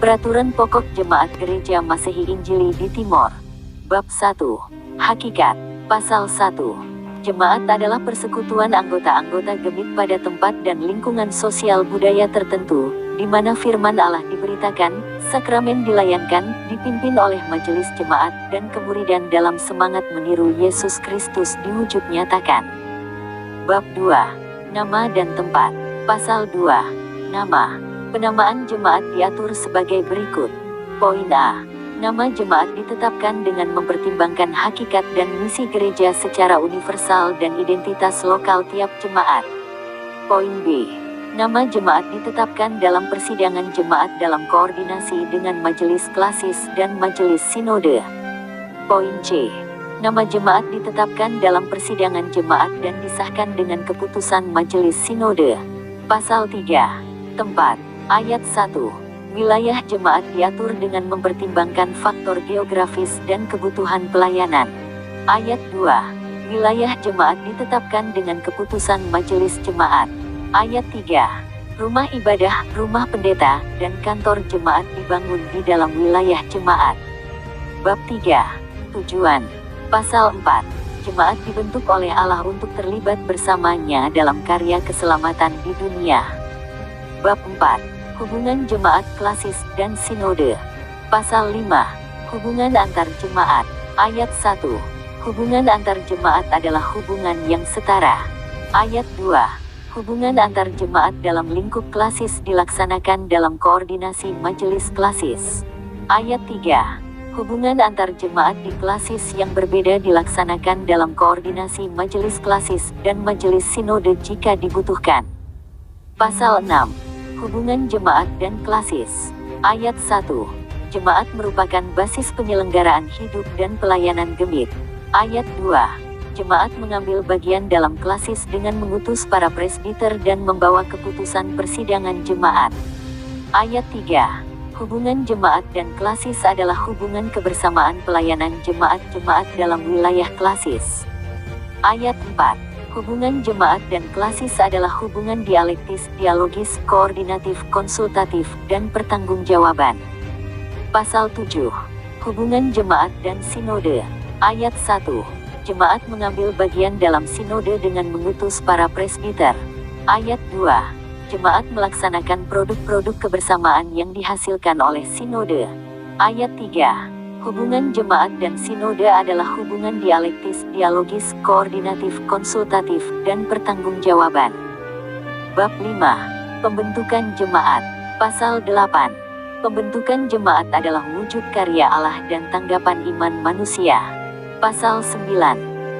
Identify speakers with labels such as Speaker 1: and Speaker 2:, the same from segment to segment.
Speaker 1: Peraturan Pokok Jemaat Gereja Masehi Injili di Timor. Bab 1. Hakikat. Pasal 1. Jemaat adalah persekutuan anggota-anggota gemit pada tempat dan lingkungan sosial budaya tertentu, di mana firman Allah diberitakan, sakramen dilayankan, dipimpin oleh majelis jemaat, dan kemuridan dalam semangat meniru Yesus Kristus diwujud nyatakan. Bab 2. Nama dan tempat. Pasal 2. Nama. Penamaan jemaat diatur sebagai berikut. Poin A. Nama jemaat ditetapkan dengan mempertimbangkan hakikat dan misi gereja secara universal dan identitas lokal tiap jemaat. Poin B. Nama jemaat ditetapkan dalam persidangan jemaat dalam koordinasi dengan majelis klasis dan majelis sinode. Poin C. Nama jemaat ditetapkan dalam persidangan jemaat dan disahkan dengan keputusan majelis sinode. Pasal 3. Tempat. Ayat 1. Wilayah jemaat diatur dengan mempertimbangkan faktor geografis dan kebutuhan pelayanan. Ayat 2. Wilayah jemaat ditetapkan dengan keputusan majelis jemaat. Ayat 3. Rumah ibadah, rumah pendeta, dan kantor jemaat dibangun di dalam wilayah jemaat. Bab 3. Tujuan. Pasal 4. Jemaat dibentuk oleh Allah untuk terlibat bersamanya dalam karya keselamatan di dunia. Bab 4. Hubungan jemaat klasis dan sinode. Pasal 5. Hubungan antar jemaat. Ayat 1. Hubungan antar jemaat adalah hubungan yang setara. Ayat 2. Hubungan antar jemaat dalam lingkup klasis dilaksanakan dalam koordinasi majelis klasis. Ayat 3. Hubungan antar jemaat di klasis yang berbeda dilaksanakan dalam koordinasi majelis klasis dan majelis sinode jika dibutuhkan. Pasal 6. Hubungan jemaat dan klasis. Ayat 1. Jemaat merupakan basis penyelenggaraan hidup dan pelayanan gemit. Ayat 2. Jemaat mengambil bagian dalam klasis dengan mengutus para presbiter dan membawa keputusan persidangan jemaat. Ayat 3. Hubungan jemaat dan klasis adalah hubungan kebersamaan pelayanan jemaat-jemaat dalam wilayah klasis. Ayat 4. Hubungan jemaat dan klasis adalah hubungan dialektis, dialogis, koordinatif, konsultatif, dan pertanggungjawaban. Pasal 7. Hubungan jemaat dan sinode. Ayat 1. Jemaat mengambil bagian dalam sinode dengan mengutus para presbiter. Ayat 2. Jemaat melaksanakan produk-produk kebersamaan yang dihasilkan oleh sinode. Ayat 3. Hubungan jemaat dan sinode adalah hubungan dialektis, dialogis, koordinatif, konsultatif, dan pertanggungjawaban. Bab 5. Pembentukan jemaat. Pasal 8. Pembentukan jemaat adalah wujud karya Allah dan tanggapan iman manusia. Pasal 9.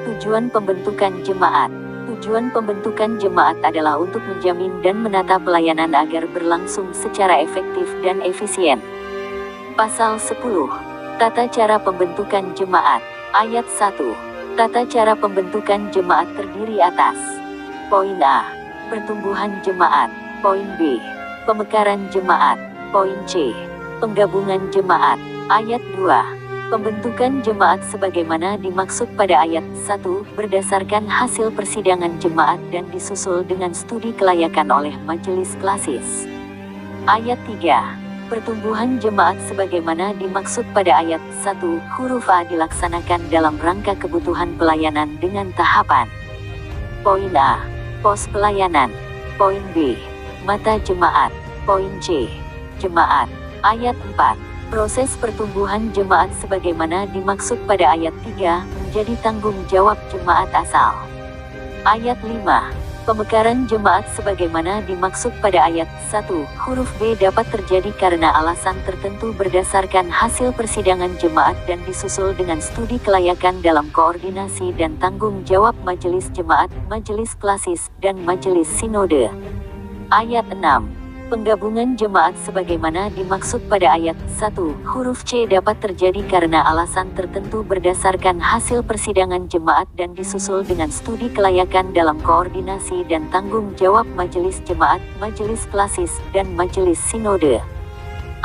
Speaker 1: Tujuan pembentukan jemaat. Tujuan pembentukan jemaat adalah untuk menjamin dan menata pelayanan agar berlangsung secara efektif dan efisien. Pasal 10. Tata cara pembentukan jemaat. Ayat 1. Tata cara pembentukan jemaat terdiri atas. Poin A. Pertumbuhan jemaat. Poin B. Pemekaran jemaat. Poin C. Penggabungan jemaat. Ayat 2. Pembentukan jemaat sebagaimana dimaksud pada ayat 1 berdasarkan hasil persidangan jemaat dan disusul dengan studi kelayakan oleh majelis klasis. Ayat 3. Pertumbuhan jemaat sebagaimana dimaksud pada ayat 1 huruf A dilaksanakan dalam rangka kebutuhan pelayanan dengan tahapan. Poin A. Pos pelayanan. Poin B. Mata jemaat. Poin C. Jemaat. Ayat 4. Proses pertumbuhan jemaat sebagaimana dimaksud pada ayat 3 menjadi tanggung jawab jemaat asal. Ayat 5. Pemekaran jemaat sebagaimana dimaksud pada ayat 1 huruf B dapat terjadi karena alasan tertentu berdasarkan hasil persidangan jemaat dan disusul dengan studi kelayakan dalam koordinasi dan tanggung jawab majelis jemaat, majelis klasis, dan majelis sinode. Ayat 6. Penggabungan jemaat sebagaimana dimaksud pada ayat 1 huruf C dapat terjadi karena alasan tertentu berdasarkan hasil persidangan jemaat dan disusul dengan studi kelayakan dalam koordinasi dan tanggung jawab majelis jemaat, majelis klasis, dan majelis sinode.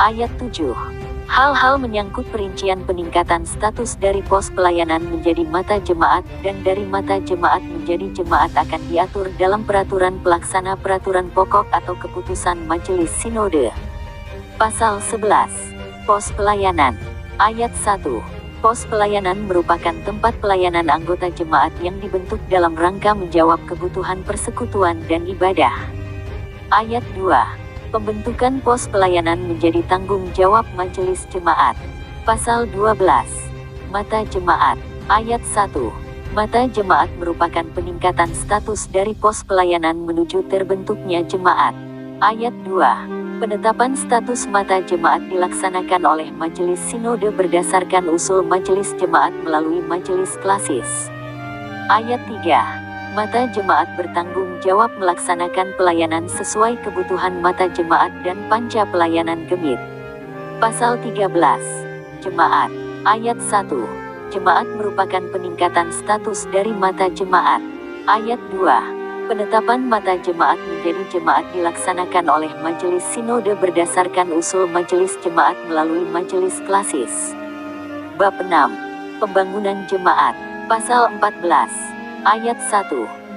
Speaker 1: Ayat 7. Hal-hal menyangkut perincian peningkatan status dari pos pelayanan menjadi mata jemaat dan dari mata jemaat menjadi jemaat akan diatur dalam peraturan pelaksana peraturan pokok atau keputusan majelis sinode. Pasal 11. Pos pelayanan. Ayat 1. Pos pelayanan merupakan tempat pelayanan anggota jemaat yang dibentuk dalam rangka menjawab kebutuhan persekutuan dan ibadah. Ayat 2. Pembentukan pos pelayanan menjadi tanggung jawab majelis jemaat. Pasal 12. Mata jemaat. Ayat 1. Mata jemaat merupakan peningkatan status dari pos pelayanan menuju terbentuknya jemaat. Ayat 2. Penetapan status mata jemaat dilaksanakan oleh Majelis Sinode berdasarkan usul Majelis Jemaat melalui Majelis Klasis. Ayat 3. Mata jemaat bertanggung jawab melaksanakan pelayanan sesuai kebutuhan mata jemaat dan panca pelayanan gemit. Pasal 13. Jemaat. Ayat 1. Jemaat merupakan peningkatan status dari mata jemaat. Ayat 2. Penetapan mata jemaat menjadi jemaat dilaksanakan oleh Majelis Sinode berdasarkan usul Majelis Jemaat melalui Majelis Klasis. Bab 6. Pembangunan jemaat. Pasal 14. Ayat 1.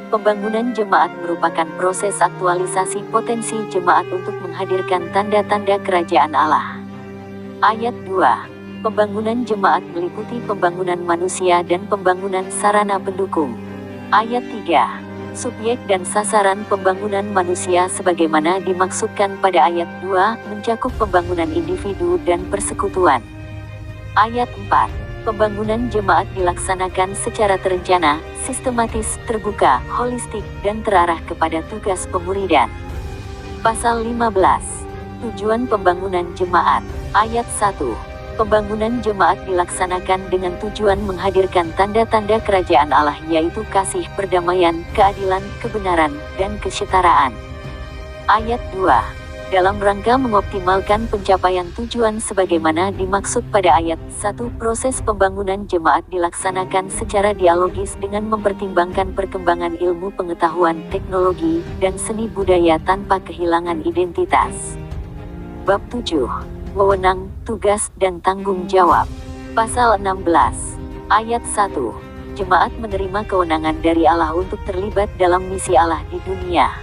Speaker 1: Pembangunan jemaat merupakan proses aktualisasi potensi jemaat untuk menghadirkan tanda-tanda kerajaan Allah. Ayat 2. Pembangunan jemaat meliputi pembangunan manusia dan pembangunan sarana pendukung. Ayat 3. Subjek dan sasaran pembangunan manusia sebagaimana dimaksudkan pada ayat 2 mencakup pembangunan individu dan persekutuan. Ayat 4. Pembangunan jemaat dilaksanakan secara terencana, sistematis, terbuka, holistik, dan terarah kepada tugas pemuridan. Pasal 15. Tujuan pembangunan jemaat. Ayat 1. Pembangunan jemaat dilaksanakan dengan tujuan menghadirkan tanda-tanda kerajaan Allah yaitu kasih, perdamaian, keadilan, kebenaran, dan kesetaraan. Ayat 2. Dalam rangka mengoptimalkan pencapaian tujuan sebagaimana dimaksud pada ayat 1, proses pembangunan jemaat dilaksanakan secara dialogis dengan mempertimbangkan perkembangan ilmu pengetahuan, teknologi, dan seni budaya tanpa kehilangan identitas. Bab 7. Wewenang, tugas, dan tanggung jawab. Pasal 16. Ayat 1. Jemaat menerima kewenangan dari Allah untuk terlibat dalam misi Allah di dunia.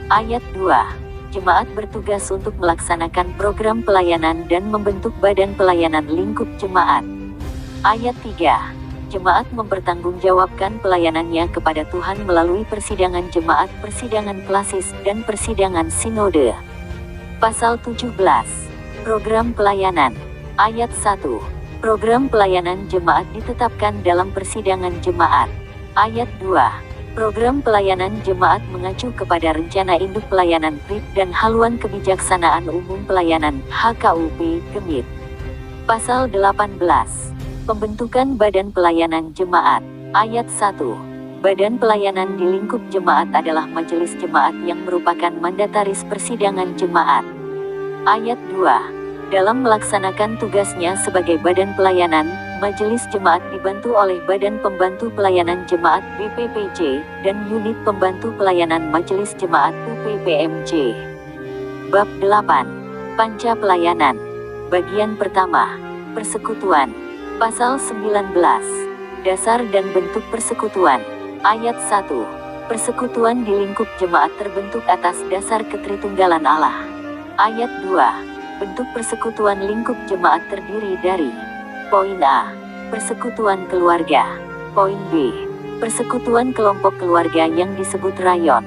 Speaker 1: Ayat 2. Jemaat bertugas untuk melaksanakan program pelayanan dan membentuk badan pelayanan lingkup jemaat. Ayat 3. Jemaat mempertanggungjawabkan pelayanannya kepada Tuhan melalui persidangan jemaat, persidangan klasis, dan persidangan sinode. Pasal 17. Program pelayanan. Ayat 1. Program pelayanan jemaat ditetapkan dalam persidangan jemaat. Ayat 2. Program pelayanan jemaat mengacu kepada Rencana Induk Pelayanan PRIP dan Haluan Kebijaksanaan Umum Pelayanan HKUP Gemit. Pasal 18. Pembentukan Badan Pelayanan Jemaat. Ayat 1. Badan pelayanan di lingkup jemaat adalah majelis jemaat yang merupakan mandataris persidangan jemaat. Ayat 2. Dalam melaksanakan tugasnya sebagai badan pelayanan, majelis jemaat dibantu oleh Badan Pembantu Pelayanan Jemaat BPPJ dan unit pembantu pelayanan majelis jemaat UPPMJ. Bab 8. Panca pelayanan. Bagian pertama. Persekutuan. Pasal 19. Dasar dan bentuk persekutuan. Ayat 1. Persekutuan di lingkup jemaat terbentuk atas dasar ketritunggalan Allah. Ayat 2. Bentuk persekutuan lingkup jemaat terdiri dari: Poin A. Persekutuan keluarga. Poin B. Persekutuan kelompok keluarga yang disebut rayon.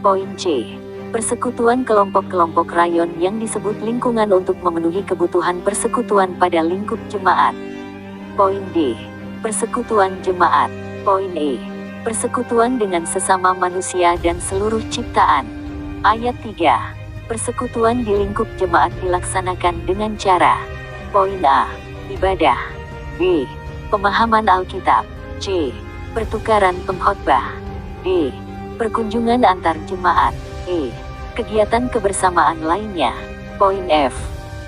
Speaker 1: Poin C. Persekutuan kelompok-kelompok rayon yang disebut lingkungan untuk memenuhi kebutuhan persekutuan pada lingkup jemaat. Poin D. Persekutuan jemaat. Poin E. Persekutuan dengan sesama manusia dan seluruh ciptaan. Ayat 3. Persekutuan di lingkup jemaat dilaksanakan dengan cara: Poin A. Ibadah. B. Pemahaman Alkitab. C. Pertukaran pengkhotbah. D. Perkunjungan antar jemaat. E. Kegiatan kebersamaan lainnya. Poin F.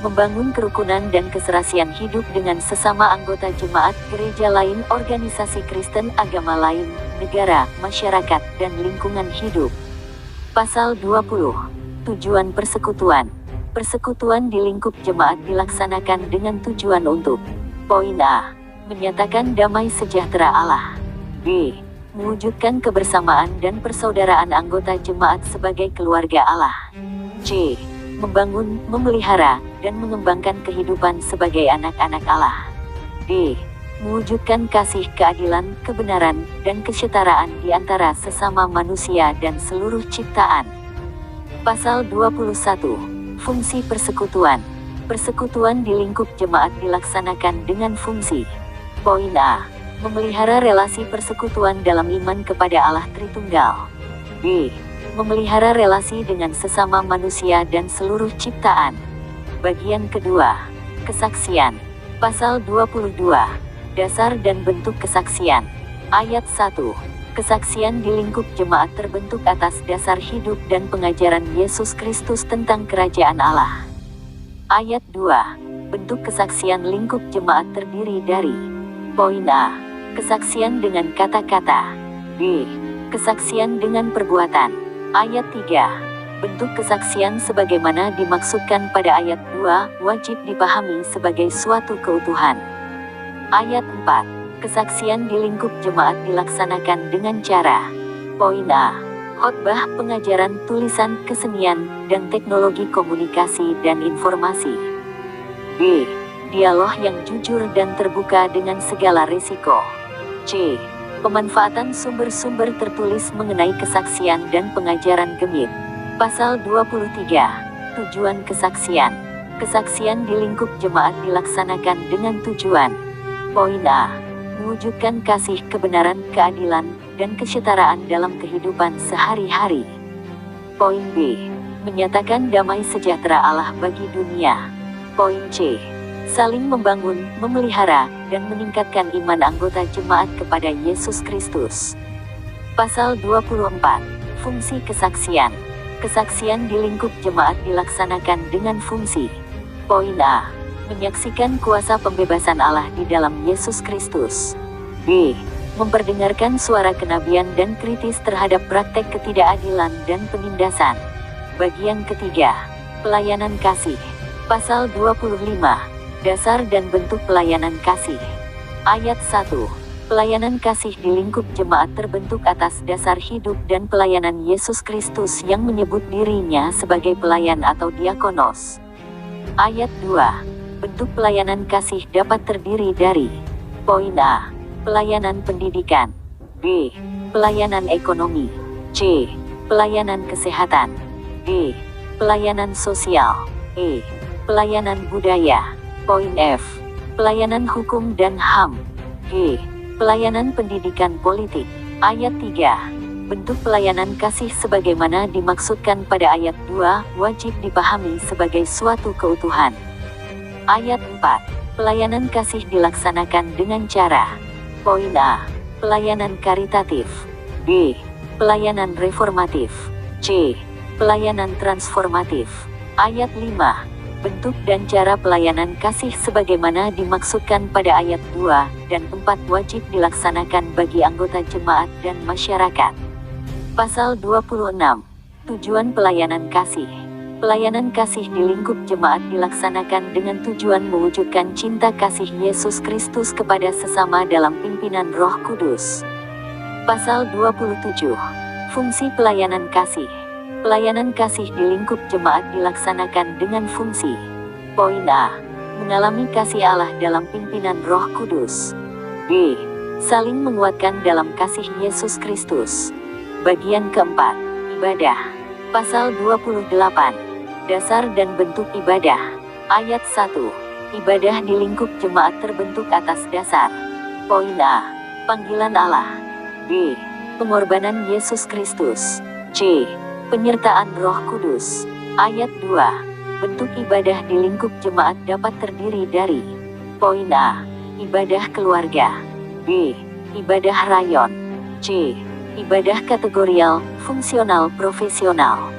Speaker 1: Membangun kerukunan dan keserasian hidup dengan sesama anggota jemaat, gereja lain, organisasi Kristen, agama lain, negara, masyarakat, dan lingkungan hidup. Pasal 20. Tujuan persekutuan. Persekutuan di lingkup jemaat dilaksanakan dengan tujuan untuk: Poin A. Menyatakan damai sejahtera Allah. B. Mewujudkan kebersamaan dan persaudaraan anggota jemaat sebagai keluarga Allah. C. membangun, memelihara, dan mengembangkan kehidupan sebagai anak-anak Allah. D. Mewujudkan kasih, keadilan, kebenaran, dan kesetaraan di antara sesama manusia dan seluruh ciptaan. Pasal 21. Fungsi persekutuan. Persekutuan di lingkup jemaat dilaksanakan dengan fungsi. Poin A. Memelihara relasi persekutuan dalam iman kepada Allah Tritunggal. B. Memelihara relasi dengan sesama manusia dan seluruh ciptaan. Bagian kedua. Kesaksian. Pasal 22. Dasar dan bentuk kesaksian. Ayat 1. Kesaksian di lingkup jemaat terbentuk atas dasar hidup dan pengajaran Yesus Kristus tentang kerajaan Allah. Ayat 2. Bentuk kesaksian lingkup jemaat terdiri dari: Poin A. Kesaksian dengan kata-kata. B. Kesaksian dengan perbuatan. Ayat 3. Bentuk kesaksian sebagaimana dimaksudkan pada ayat 2 wajib dipahami sebagai suatu keutuhan. Ayat 4. Kesaksian di lingkup jemaat dilaksanakan dengan cara: Poin A. Khotbah, pengajaran, tulisan, kesenian, dan teknologi komunikasi dan informasi. B. Dialog yang jujur dan terbuka dengan segala risiko. C. Pemanfaatan sumber-sumber tertulis mengenai kesaksian dan pengajaran gemit. Pasal 23. Tujuan kesaksian. Kesaksian di lingkup jemaat dilaksanakan dengan tujuan: Poin A. Mewujudkan kasih, kebenaran, keadilan, dan kesetaraan dalam kehidupan sehari-hari. Poin B. Menyatakan damai sejahtera Allah bagi dunia. Poin C. Saling membangun, memelihara, dan meningkatkan iman anggota jemaat kepada Yesus Kristus. Pasal 24. Fungsi kesaksian. Kesaksian di lingkup jemaat dilaksanakan dengan fungsi. Poin A. Menyaksikan kuasa pembebasan Allah di dalam Yesus Kristus. B. Memperdengarkan suara kenabian dan kritis terhadap praktek ketidakadilan dan penindasan. Bagian ketiga. Pelayanan kasih. Pasal 25. Dasar dan bentuk pelayanan kasih. Ayat 1. Pelayanan kasih di lingkup jemaat terbentuk atas dasar hidup dan pelayanan Yesus Kristus yang menyebut dirinya sebagai pelayan atau diakonos. Ayat 2. Bentuk pelayanan kasih dapat terdiri dari: Poin A. Pelayanan pendidikan. B. Pelayanan ekonomi. C. Pelayanan kesehatan. D. Pelayanan sosial. E. Pelayanan budaya. Poin F. Pelayanan hukum dan HAM. G. Pelayanan pendidikan politik. Ayat 3. Bentuk pelayanan kasih sebagaimana dimaksudkan pada ayat 2 wajib dipahami sebagai suatu keutuhan. Ayat 4. Pelayanan kasih dilaksanakan dengan cara: Poin A. Pelayanan karitatif. B. Pelayanan reformatif. C. Pelayanan transformatif. Ayat 5. Bentuk dan cara pelayanan kasih sebagaimana dimaksudkan pada ayat 2 dan 4 wajib dilaksanakan bagi anggota jemaat dan masyarakat. Pasal 26. Tujuan pelayanan kasih. Pelayanan kasih di lingkup jemaat dilaksanakan dengan tujuan mewujudkan cinta kasih Yesus Kristus kepada sesama dalam pimpinan Roh Kudus. Pasal 27. Fungsi pelayanan kasih. Pelayanan kasih di lingkup jemaat dilaksanakan dengan fungsi: Poin A. Mengalami kasih Allah dalam pimpinan Roh Kudus. B. Saling menguatkan dalam kasih Yesus Kristus. Bagian keempat. Ibadah. Pasal 28. Dasar dan bentuk ibadah. Ayat 1. Ibadah di lingkup jemaat terbentuk atas dasar: Poin A. Panggilan Allah. B. Pengorbanan Yesus Kristus. C. Penyertaan Roh Kudus. Ayat 2. Bentuk ibadah di lingkup jemaat dapat terdiri dari: Poin A. Ibadah keluarga. B. Ibadah rayon. C. Ibadah kategorial, fungsional, profesional.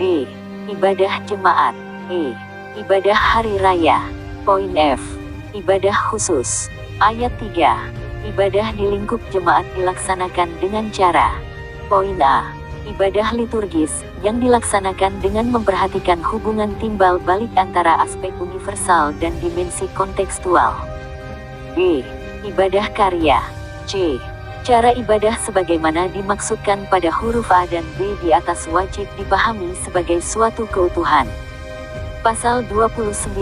Speaker 1: D. Ibadah jemaat. E. Ibadah hari raya. Poin F. Ibadah khusus. Ayat 3. Ibadah di lingkup jemaat dilaksanakan dengan cara: Poin A. Ibadah liturgis, yang dilaksanakan dengan memperhatikan hubungan timbal balik antara aspek universal dan dimensi kontekstual. B. Ibadah karya. C. Cara ibadah sebagaimana dimaksudkan pada huruf A dan B di atas wajib dipahami sebagai suatu keutuhan. Pasal 29.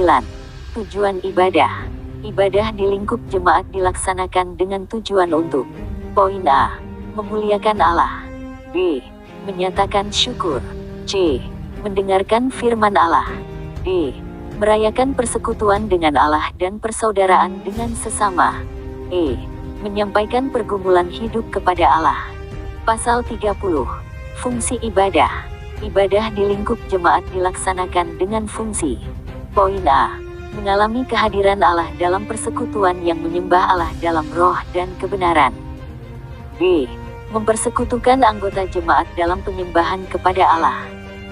Speaker 1: Tujuan ibadah. Ibadah di lingkup jemaat dilaksanakan dengan tujuan untuk: Poin A. Memuliakan Allah. B. Menyatakan syukur. C. Mendengarkan firman Allah. D. Merayakan persekutuan dengan Allah dan persaudaraan dengan sesama. E. Menyampaikan pergumulan hidup kepada Allah. Pasal 30. Fungsi ibadah. Ibadah di lingkup jemaat dilaksanakan dengan fungsi: Poin A. Mengalami kehadiran Allah dalam persekutuan yang menyembah Allah dalam roh dan kebenaran. B. Mempersekutukan anggota jemaat dalam penyembahan kepada Allah.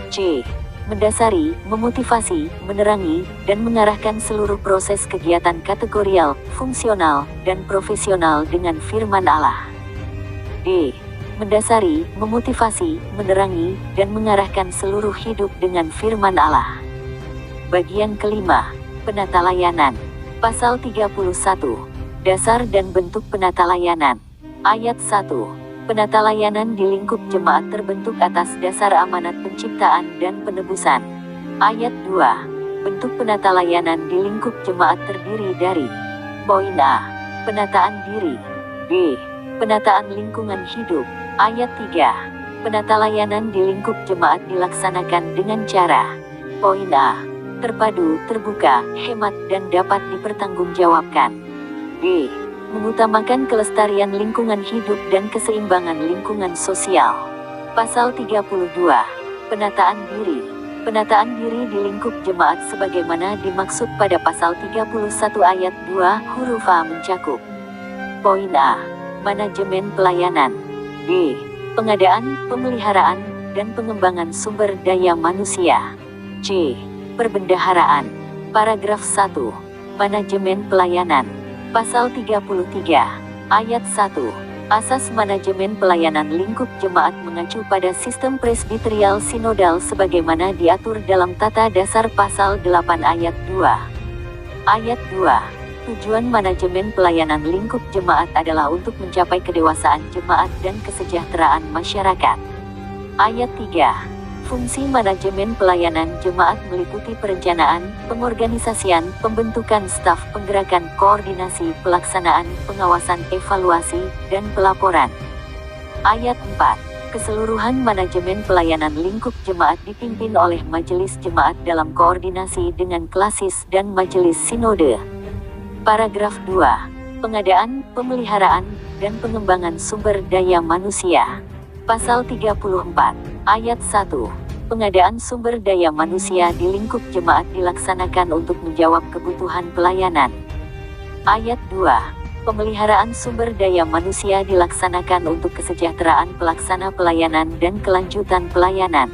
Speaker 1: C. Mendasari, memotivasi, menerangi, dan mengarahkan seluruh proses kegiatan kategorial, fungsional, dan profesional dengan firman Allah. D. Mendasari, memotivasi, menerangi, dan mengarahkan seluruh hidup dengan firman Allah. Bagian kelima. Penata layanan. Pasal 31. Dasar dan bentuk penata layanan. Ayat 1. Penata layanan di lingkup jemaat terbentuk atas dasar amanat penciptaan dan penebusan. Ayat 2. Bentuk penata layanan di lingkup jemaat terdiri dari: Poin A. Penataan diri. B. Penataan lingkungan hidup. Ayat 3. Penata layanan di lingkup jemaat dilaksanakan dengan cara: Poin A. Terpadu, terbuka, hemat, dan dapat dipertanggungjawabkan. B. Mengutamakan kelestarian lingkungan hidup dan keseimbangan lingkungan sosial. Pasal 32. Penataan diri. Penataan diri di lingkup jemaat sebagaimana dimaksud pada pasal 31 ayat 2 huruf A mencakup: Poin A. Manajemen pelayanan. B. Pengadaan, pemeliharaan, dan pengembangan sumber daya manusia. C. Perbendaharaan. Paragraf 1. Manajemen pelayanan. Pasal 33. Ayat 1. Asas manajemen pelayanan lingkup jemaat mengacu pada sistem presbiterial sinodal sebagaimana diatur dalam Tata Dasar Pasal 8 Ayat 2. Ayat 2. Tujuan manajemen pelayanan lingkup jemaat adalah untuk mencapai kedewasaan jemaat dan kesejahteraan masyarakat. Ayat 3. Fungsi manajemen pelayanan jemaat meliputi perencanaan, pengorganisasian, pembentukan staf, penggerakan, koordinasi, pelaksanaan, pengawasan, evaluasi, dan pelaporan. Ayat 4. Keseluruhan manajemen pelayanan lingkup jemaat dipimpin oleh majelis jemaat dalam koordinasi dengan klasis dan majelis sinode. Paragraf 2. Pengadaan, pemeliharaan, dan pengembangan sumber daya manusia. Pasal 34. Ayat 1. Pengadaan sumber daya manusia di lingkup jemaat dilaksanakan untuk menjawab kebutuhan pelayanan. Ayat 2. Pemeliharaan sumber daya manusia dilaksanakan untuk kesejahteraan pelaksana pelayanan dan kelanjutan pelayanan.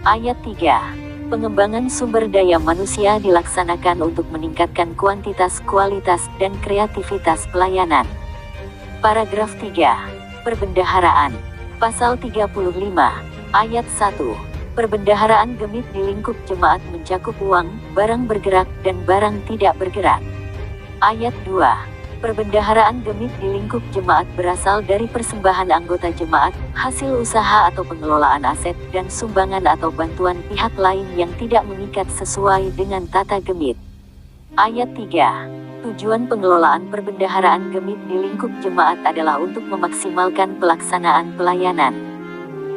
Speaker 1: Ayat 3. Pengembangan sumber daya manusia dilaksanakan untuk meningkatkan kuantitas, kualitas, dan kreativitas pelayanan. Paragraf 3. Perbendaharaan. Pasal 35. Ayat 1. Perbendaharaan gemit di lingkup jemaat mencakup uang, barang bergerak, dan barang tidak bergerak. Ayat 2. Perbendaharaan gemit di lingkup jemaat berasal dari persembahan anggota jemaat, hasil usaha atau pengelolaan aset, dan sumbangan atau bantuan pihak lain yang tidak mengikat sesuai dengan tata gemit. Ayat 3. Tujuan pengelolaan perbendaharaan gemit di lingkup jemaat adalah untuk memaksimalkan pelaksanaan pelayanan.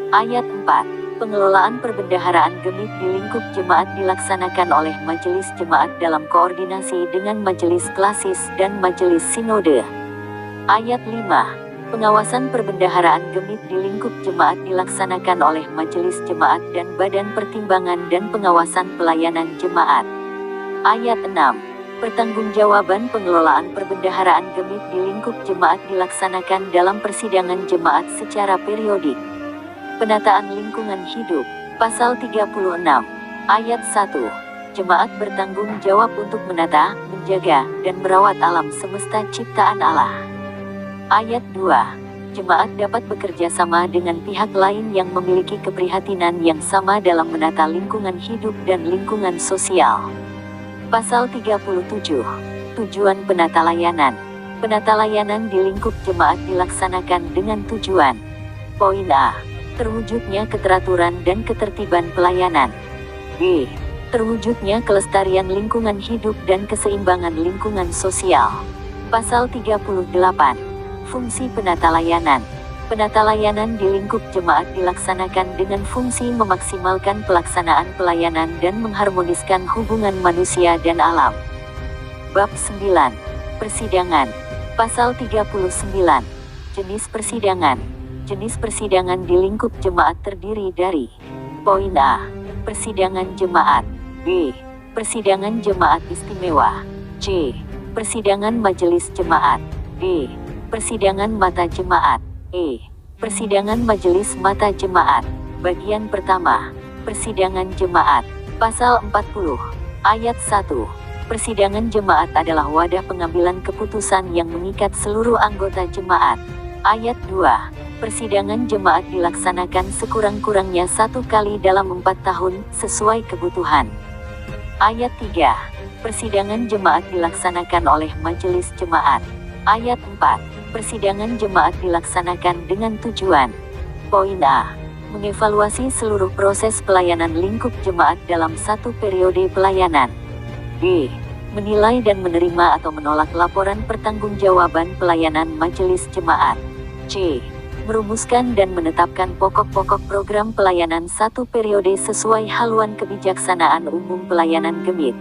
Speaker 1: Ayat 4. Pengelolaan perbendaharaan gemit di lingkup jemaat dilaksanakan oleh majelis jemaat dalam koordinasi dengan majelis klasis dan majelis sinode. Ayat 5. Pengawasan perbendaharaan gemit di lingkup jemaat dilaksanakan oleh majelis jemaat dan badan pertimbangan dan pengawasan pelayanan jemaat. Ayat 6. Pertanggungjawaban pengelolaan perbendaharaan gemit di lingkup jemaat dilaksanakan dalam persidangan jemaat secara periodik. Penataan lingkungan hidup. Pasal 36. Ayat 1. Jemaat bertanggung jawab untuk menata, menjaga, dan merawat alam semesta ciptaan Allah. Ayat 2. Jemaat dapat bekerja sama dengan pihak lain yang memiliki keprihatinan yang sama dalam menata lingkungan hidup dan lingkungan sosial. Pasal 37. Tujuan penata layanan. Penata layanan di lingkup jemaat dilaksanakan dengan tujuan: Poin A. Terwujudnya keteraturan dan ketertiban pelayanan. B. Terwujudnya kelestarian lingkungan hidup dan keseimbangan lingkungan sosial. Pasal 38. Fungsi penata layanan. Penata layanan di lingkup jemaat dilaksanakan dengan fungsi memaksimalkan pelaksanaan pelayanan dan mengharmoniskan hubungan manusia dan alam. Bab 9. Persidangan. Pasal 39. Jenis persidangan. Jenis persidangan di lingkup jemaat terdiri dari: Poin A. Persidangan jemaat. B. Persidangan jemaat istimewa. C. Persidangan majelis jemaat. D. Persidangan mata jemaat. E. Persidangan majelis mata jemaat. Bagian pertama. Persidangan jemaat. Pasal 40. Ayat 1. Persidangan jemaat adalah wadah pengambilan keputusan yang mengikat seluruh anggota jemaat. Ayat 2. Persidangan jemaat dilaksanakan sekurang-kurangnya 1 kali dalam 4 tahun, sesuai kebutuhan. Ayat 3. Persidangan jemaat dilaksanakan oleh majelis jemaat. Ayat 4. Persidangan jemaat dilaksanakan dengan tujuan: Poin A. Mengevaluasi seluruh proses pelayanan lingkup jemaat dalam satu periode pelayanan. B. Menilai dan menerima atau menolak laporan pertanggungjawaban pelayanan majelis jemaat. C. Merumuskan dan menetapkan pokok-pokok program pelayanan satu periode sesuai haluan kebijaksanaan umum pelayanan Gemit.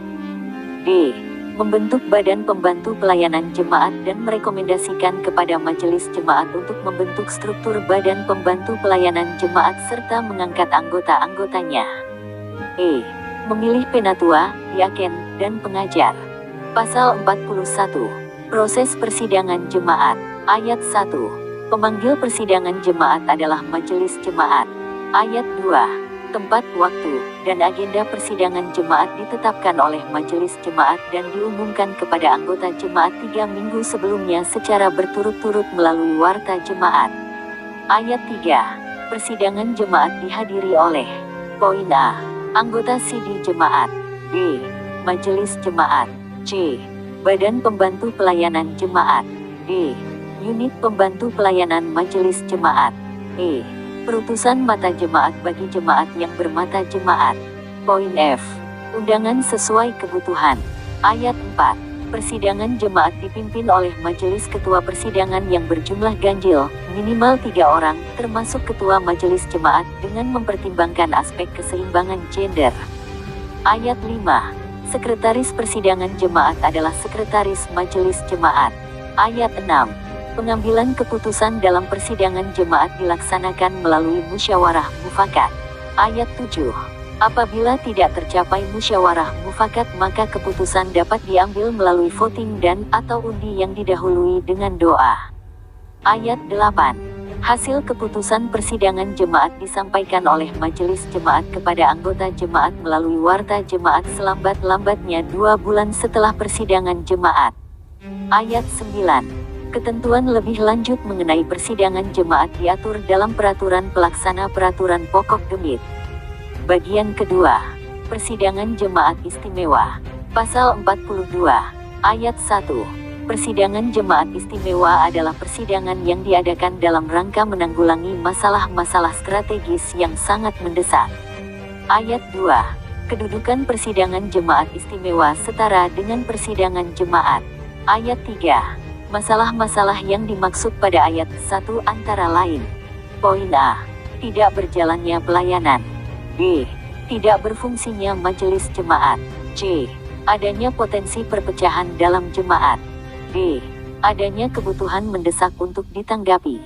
Speaker 1: D. Membentuk badan pembantu pelayanan jemaat dan merekomendasikan kepada majelis jemaat untuk membentuk struktur badan pembantu pelayanan jemaat serta mengangkat anggota-anggotanya. E. Memilih penatua, diaken, dan pengajar. Pasal 41. Proses persidangan jemaat. Ayat 1. Pemanggil persidangan jemaat adalah majelis jemaat. Ayat 2. Tempat, waktu, dan agenda persidangan jemaat ditetapkan oleh majelis jemaat dan diumumkan kepada anggota jemaat 3 minggu sebelumnya secara berturut-turut melalui warta jemaat. Ayat 3. Persidangan jemaat dihadiri oleh: Poin A. Anggota CD jemaat. B. Majelis jemaat. C. Badan pembantu pelayanan jemaat. D. Unit pembantu pelayanan majelis jemaat. E. Perutusan mata jemaat bagi jemaat yang bermata jemaat. Poin F. Undangan sesuai kebutuhan. Ayat 4. Persidangan jemaat dipimpin oleh majelis ketua persidangan yang berjumlah ganjil, minimal 3 orang, termasuk ketua majelis jemaat, dengan mempertimbangkan aspek keseimbangan gender. Ayat 5. Sekretaris persidangan jemaat adalah sekretaris majelis jemaat. Ayat 6. Pengambilan keputusan dalam persidangan jemaat dilaksanakan melalui musyawarah mufakat. Ayat 7. Apabila tidak tercapai musyawarah mufakat, maka keputusan dapat diambil melalui voting dan/atau undi yang didahului dengan doa. Ayat 8. Hasil keputusan persidangan jemaat disampaikan oleh majelis jemaat kepada anggota jemaat melalui warta jemaat selambat-lambatnya 2 bulan setelah persidangan jemaat. Ayat 9. Ketentuan lebih lanjut mengenai persidangan jemaat diatur dalam Peraturan Pelaksana Peraturan Pokok Gemit. Bagian kedua. Persidangan jemaat istimewa. Pasal 42. Ayat 1. Persidangan jemaat istimewa adalah persidangan yang diadakan dalam rangka menanggulangi masalah-masalah strategis yang sangat mendesak. Ayat 2. Kedudukan persidangan jemaat istimewa setara dengan persidangan jemaat. Ayat 3. Masalah-masalah yang dimaksud pada ayat 1 antara lain: Poin A. Tidak berjalannya pelayanan. B. Tidak berfungsinya majelis jemaat. C. Adanya potensi perpecahan dalam jemaat. D. Adanya kebutuhan mendesak untuk ditanggapi.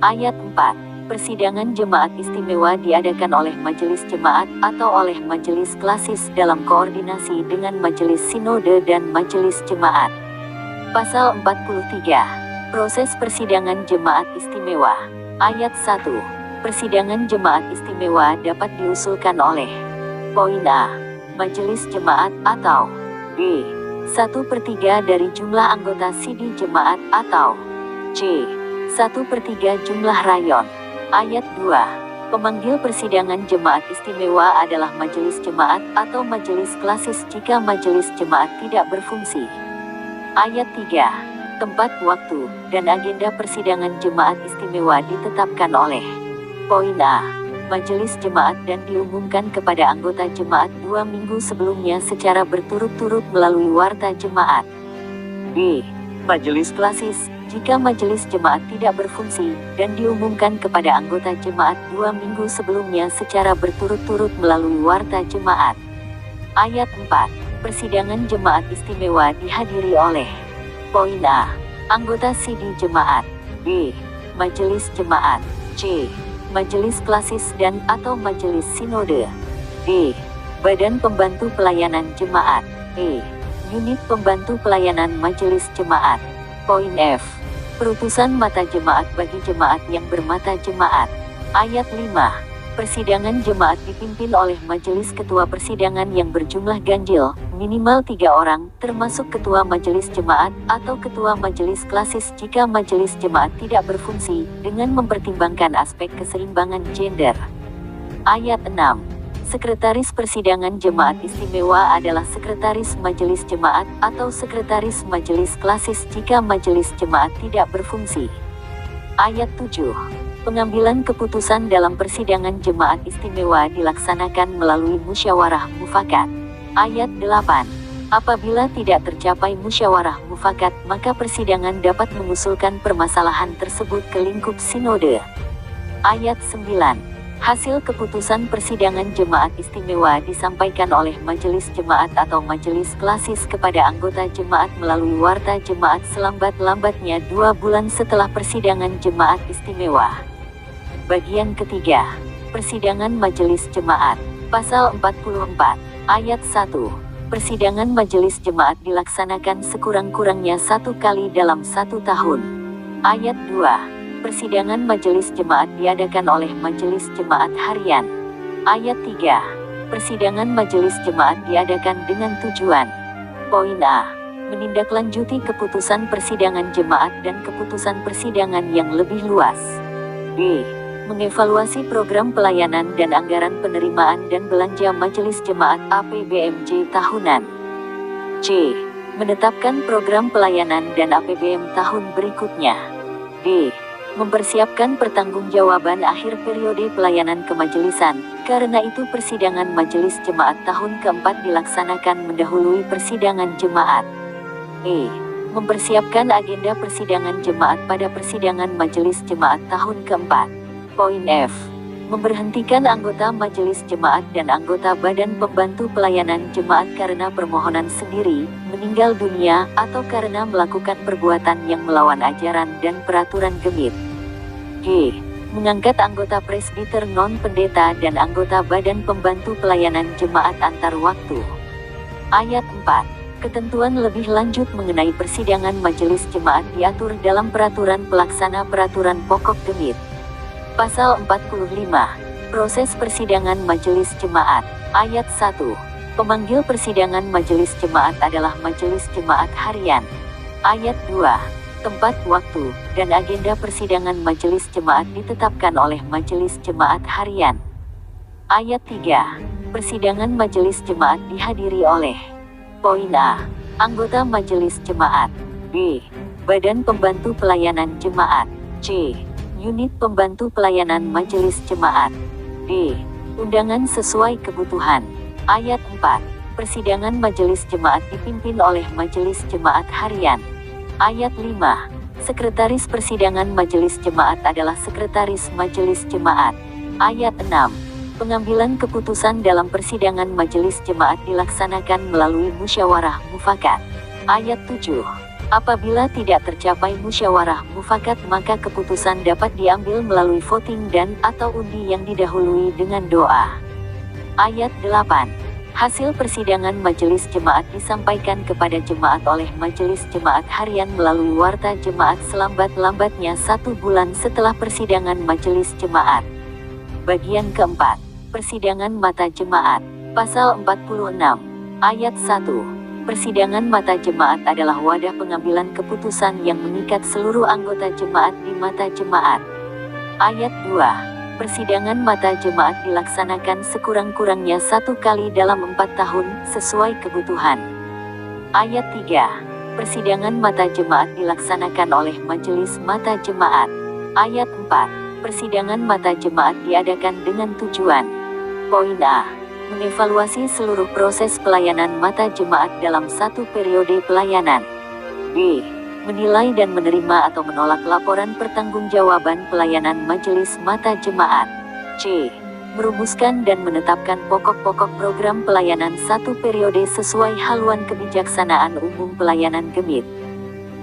Speaker 1: Ayat 4. Persidangan jemaat istimewa diadakan oleh majelis jemaat atau oleh majelis klasis dalam koordinasi dengan majelis sinode dan majelis jemaat. Pasal 43. Proses persidangan jemaat istimewa. Ayat 1. Persidangan jemaat istimewa dapat diusulkan oleh: Poin A. Majelis jemaat atau B. 1/3 dari jumlah anggota CD jemaat atau C. 1/3 jumlah rayon. Ayat 2. Pemanggil persidangan jemaat istimewa adalah majelis jemaat atau majelis klasis jika majelis jemaat tidak berfungsi. Ayat 3. Tempat, waktu, dan agenda persidangan jemaat istimewa ditetapkan oleh: Poin A. majelis jemaat dan diumumkan kepada anggota jemaat 2 minggu sebelumnya secara berturut-turut melalui warta jemaat. B. Majelis klasis, jika majelis jemaat tidak berfungsi, dan diumumkan kepada anggota jemaat 2 minggu sebelumnya secara berturut-turut melalui warta jemaat. Ayat 4. Persidangan jemaat istimewa dihadiri oleh: Poin A. Anggota sidi jemaat. B. Majelis jemaat. C. Majelis klasis dan atau majelis sinode. D. Badan pembantu pelayanan jemaat. E. Unit pembantu pelayanan majelis jemaat. Poin F. Perutusan mata jemaat bagi jemaat yang bermata jemaat. Ayat 5. Persidangan jemaat dipimpin oleh majelis ketua persidangan yang berjumlah ganjil, minimal 3 orang, termasuk ketua majelis jemaat, atau ketua majelis klasis jika majelis jemaat tidak berfungsi, dengan mempertimbangkan aspek keseimbangan gender. Ayat 6. Sekretaris persidangan jemaat istimewa adalah sekretaris majelis jemaat, atau sekretaris majelis klasis jika majelis jemaat tidak berfungsi. Ayat 7. Pengambilan keputusan dalam persidangan jemaat istimewa dilaksanakan melalui musyawarah mufakat. Ayat 8. Apabila tidak tercapai musyawarah mufakat, maka persidangan dapat mengusulkan permasalahan tersebut ke lingkup sinode. Ayat 9. Hasil keputusan persidangan jemaat istimewa disampaikan oleh majelis jemaat atau majelis klasis kepada anggota jemaat melalui warta jemaat selambat-lambatnya 2 bulan setelah persidangan jemaat istimewa. Bagian ketiga. Persidangan majelis jemaat. Pasal 44, ayat 1. Persidangan majelis jemaat dilaksanakan sekurang-kurangnya 1 kali dalam 1 tahun. Ayat 2. Persidangan majelis jemaat diadakan oleh majelis jemaat harian. Ayat 3. Persidangan majelis jemaat diadakan dengan tujuan: Poin A. Menindaklanjuti keputusan persidangan jemaat dan keputusan persidangan yang lebih luas. B. Mengevaluasi program pelayanan dan anggaran penerimaan dan belanja majelis jemaat APBMJ tahunan. C. Menetapkan program pelayanan dan APBM tahun berikutnya. D. Mempersiapkan pertanggungjawaban akhir periode pelayanan kemajelisan, karena itu persidangan majelis jemaat tahun keempat dilaksanakan mendahului persidangan jemaat. E. Mempersiapkan agenda persidangan jemaat pada persidangan majelis jemaat tahun keempat. Poin F. Memberhentikan anggota majelis jemaat dan anggota badan pembantu pelayanan jemaat karena permohonan sendiri, meninggal dunia, atau karena melakukan perbuatan yang melawan ajaran dan peraturan gemit. G. Mengangkat anggota presbiter non-pendeta dan anggota badan pembantu pelayanan jemaat antar waktu. Ayat 4. Ketentuan lebih lanjut mengenai persidangan majelis jemaat diatur dalam Peraturan Pelaksana Peraturan Pokok Gemit. Pasal 45. Proses persidangan majelis jemaat. Ayat 1. Pemanggil persidangan majelis jemaat adalah majelis jemaat harian. Ayat 2. Tempat, waktu, dan agenda persidangan majelis jemaat ditetapkan oleh majelis jemaat harian. Ayat 3. Persidangan majelis jemaat dihadiri oleh: Poin A. Anggota majelis jemaat. B. Badan pembantu pelayanan jemaat. C. Unit pembantu pelayanan majelis jemaat. D. Undangan sesuai kebutuhan. Ayat 4. Persidangan majelis jemaat dipimpin oleh majelis jemaat harian. Ayat 5. Sekretaris persidangan majelis jemaat adalah sekretaris majelis jemaat. Ayat 6. Pengambilan keputusan dalam persidangan majelis jemaat dilaksanakan melalui musyawarah mufakat. Ayat 7. Apabila tidak tercapai musyawarah mufakat, maka keputusan dapat diambil melalui voting dan atau undi yang didahului dengan doa. Ayat 8. Hasil persidangan majelis jemaat disampaikan kepada jemaat oleh majelis jemaat harian melalui warta jemaat selambat-lambatnya 1 bulan setelah persidangan majelis jemaat. Bagian keempat. Persidangan mata jemaat. Pasal 46. Ayat 1. Persidangan mata jemaat adalah wadah pengambilan keputusan yang mengikat seluruh anggota jemaat di mata jemaat. Ayat 2. Persidangan mata jemaat dilaksanakan sekurang-kurangnya 1 kali dalam 4 tahun, sesuai kebutuhan. Ayat 3. Persidangan mata jemaat dilaksanakan oleh majelis mata jemaat. Ayat 4. persidangan mata jemaat diadakan dengan tujuan. Poin A. Mengevaluasi seluruh proses pelayanan mata jemaat dalam satu periode pelayanan. B. Menilai dan menerima atau menolak laporan pertanggungjawaban pelayanan majelis mata jemaat. C. Merumuskan dan menetapkan pokok-pokok program pelayanan satu periode sesuai haluan kebijaksanaan umum pelayanan gemit.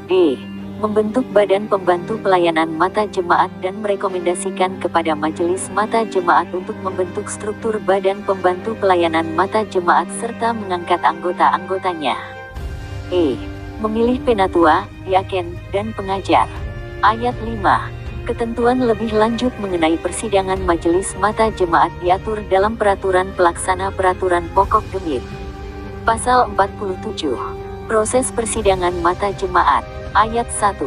Speaker 1: D. Membentuk badan pembantu pelayanan mata jemaat dan merekomendasikan kepada majelis mata jemaat untuk membentuk struktur badan pembantu pelayanan mata jemaat serta mengangkat anggota-anggotanya. E. Memilih penatua, diaken, dan pengajar. Ayat 5. Ketentuan lebih lanjut mengenai persidangan majelis mata jemaat diatur dalam Peraturan Pelaksana Peraturan Pokok Gemit. Pasal 47. Proses persidangan mata jemaat. Ayat 1.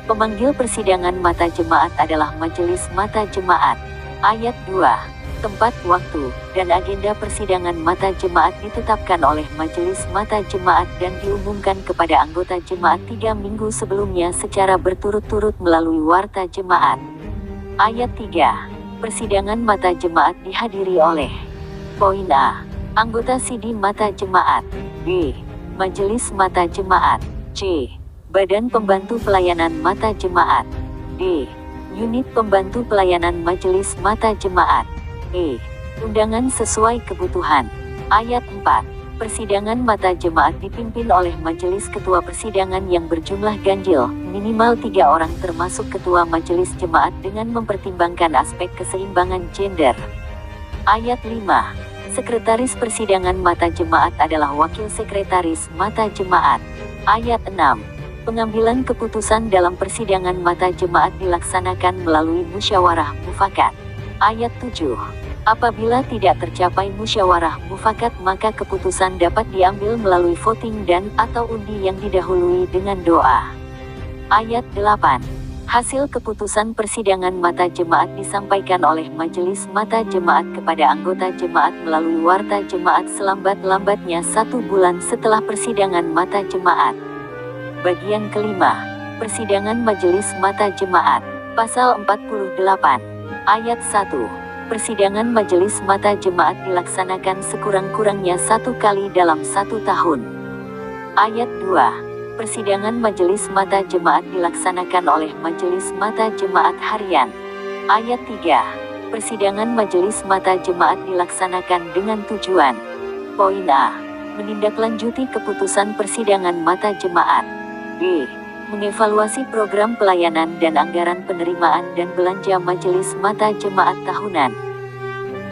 Speaker 1: Pemanggil persidangan mata jemaat adalah majelis mata jemaat. Ayat 2. Tempat, waktu, dan agenda persidangan mata jemaat ditetapkan oleh majelis mata jemaat dan diumumkan kepada anggota jemaat 3 minggu sebelumnya secara berturut-turut melalui warta jemaat. Ayat 3. Persidangan mata jemaat dihadiri oleh: Poin A. Anggota Sidi Mata Jemaat. B. Majelis Mata Jemaat. C. Badan Pembantu Pelayanan Mata Jemaat. D. Unit Pembantu Pelayanan Majelis Mata Jemaat. E. Undangan sesuai kebutuhan. Ayat 4. Persidangan mata jemaat dipimpin oleh majelis ketua persidangan yang berjumlah ganjil, minimal 3 orang termasuk ketua majelis jemaat dengan mempertimbangkan aspek keseimbangan gender. Ayat 5. Sekretaris persidangan mata jemaat adalah wakil sekretaris mata jemaat. Ayat 6. Pengambilan keputusan dalam persidangan mata jemaat dilaksanakan melalui musyawarah mufakat. Ayat 7. Apabila tidak tercapai musyawarah mufakat maka keputusan dapat diambil melalui voting dan atau undi yang didahului dengan doa. Ayat 8. Hasil keputusan persidangan mata jemaat disampaikan oleh majelis mata jemaat kepada anggota jemaat melalui warta jemaat selambat-lambatnya 1 bulan setelah persidangan mata jemaat. Bagian kelima. Persidangan majelis mata jemaat. Pasal 48. Ayat 1. Persidangan majelis mata jemaat dilaksanakan sekurang-kurangnya 1 kali dalam 1 tahun. Ayat 2. Persidangan majelis mata jemaat dilaksanakan oleh majelis mata jemaat harian. Ayat 3. Persidangan majelis mata jemaat dilaksanakan dengan tujuan. Poin A. Menindaklanjuti keputusan persidangan mata jemaat. B. Mengevaluasi program pelayanan dan anggaran penerimaan dan belanja majelis mata jemaat tahunan.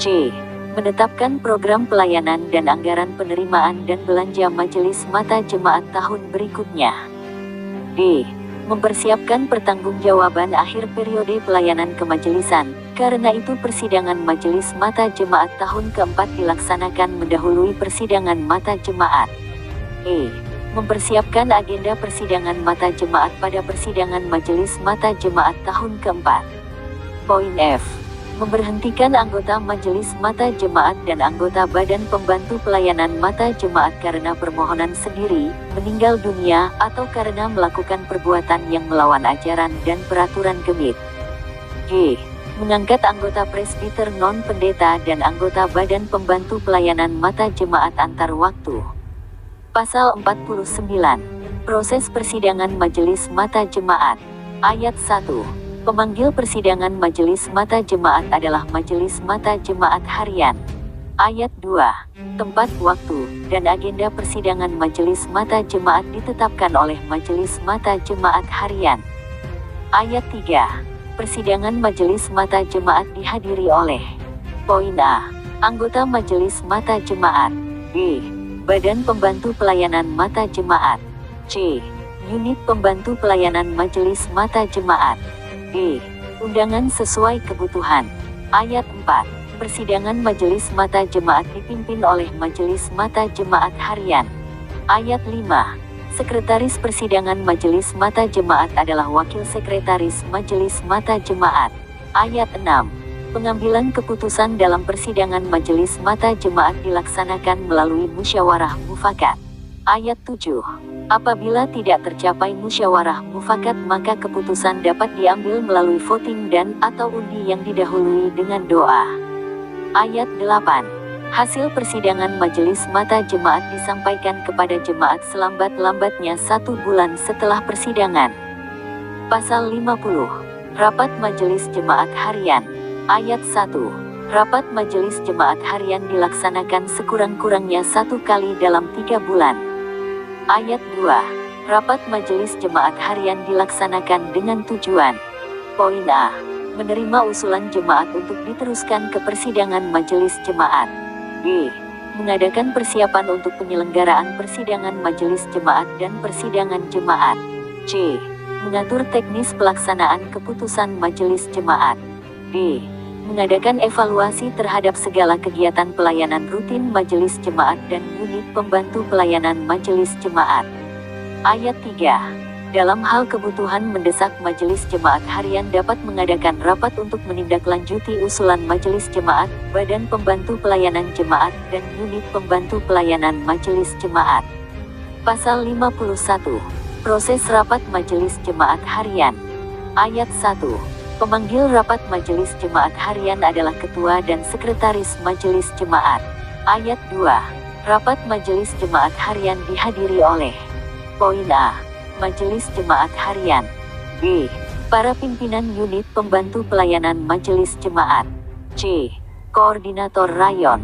Speaker 1: C. Menetapkan program pelayanan dan anggaran penerimaan dan belanja majelis mata jemaat tahun berikutnya. D. Mempersiapkan pertanggungjawaban akhir periode pelayanan kemajelisan, karena itu persidangan majelis mata jemaat tahun keempat dilaksanakan mendahului persidangan mata jemaat. E. Mempersiapkan agenda persidangan mata jemaat pada persidangan majelis mata jemaat tahun keempat. Poin F. Memberhentikan anggota majelis mata jemaat dan anggota badan pembantu pelayanan mata jemaat karena permohonan sendiri, meninggal dunia, atau karena melakukan perbuatan yang melawan ajaran dan peraturan gemit. G. Mengangkat anggota presbiter non-pendeta dan anggota badan pembantu pelayanan mata jemaat antar waktu. Pasal 49. Proses persidangan majelis mata jemaat. Ayat 1. Pemanggil persidangan majelis mata jemaat adalah majelis mata jemaat harian. Ayat 2. Tempat, waktu, dan agenda persidangan majelis mata jemaat ditetapkan oleh majelis mata jemaat harian. Ayat 3. Persidangan majelis mata jemaat dihadiri oleh: Poin A. Anggota majelis mata jemaat. B. Badan Pembantu Pelayanan Mata Jemaat. C. Unit Pembantu Pelayanan Majelis Mata Jemaat. D. Undangan sesuai kebutuhan. Ayat 4. Persidangan majelis mata jemaat dipimpin oleh majelis mata jemaat harian. Ayat 5. Sekretaris persidangan majelis mata jemaat adalah wakil sekretaris majelis mata jemaat. Ayat 6. Pengambilan keputusan dalam persidangan majelis mata jemaat dilaksanakan melalui musyawarah mufakat. Ayat 7. Apabila tidak tercapai musyawarah mufakat maka keputusan dapat diambil melalui voting dan atau undi yang didahului dengan doa. Ayat 8. Hasil persidangan majelis mata jemaat disampaikan kepada jemaat selambat-lambatnya 1 bulan setelah persidangan. Pasal 50. Rapat Majelis Jemaat Harian. Ayat 1. Rapat Majelis Jemaat Harian dilaksanakan sekurang-kurangnya 1 kali dalam 3 bulan. Ayat 2. Rapat Majelis Jemaat Harian dilaksanakan dengan tujuan. Poin A. Menerima usulan jemaat untuk diteruskan ke persidangan majelis jemaat. B. Mengadakan persiapan untuk penyelenggaraan persidangan majelis jemaat dan persidangan jemaat. C. Mengatur teknis pelaksanaan keputusan majelis jemaat. D. Mengadakan evaluasi terhadap segala kegiatan pelayanan rutin majelis jemaat dan unit pembantu pelayanan majelis jemaat. Ayat 3. Dalam hal kebutuhan mendesak majelis jemaat harian dapat mengadakan rapat untuk menindaklanjuti usulan majelis jemaat, badan pembantu pelayanan jemaat, dan unit pembantu pelayanan majelis jemaat. Pasal 51. Proses rapat majelis jemaat harian. Ayat 1. Pemanggil rapat majelis jemaat harian adalah ketua dan sekretaris majelis jemaat. Ayat 2. Rapat majelis jemaat harian dihadiri oleh. Poin A. Majelis jemaat harian. B. Para pimpinan unit pembantu pelayanan majelis jemaat. C. Koordinator rayon.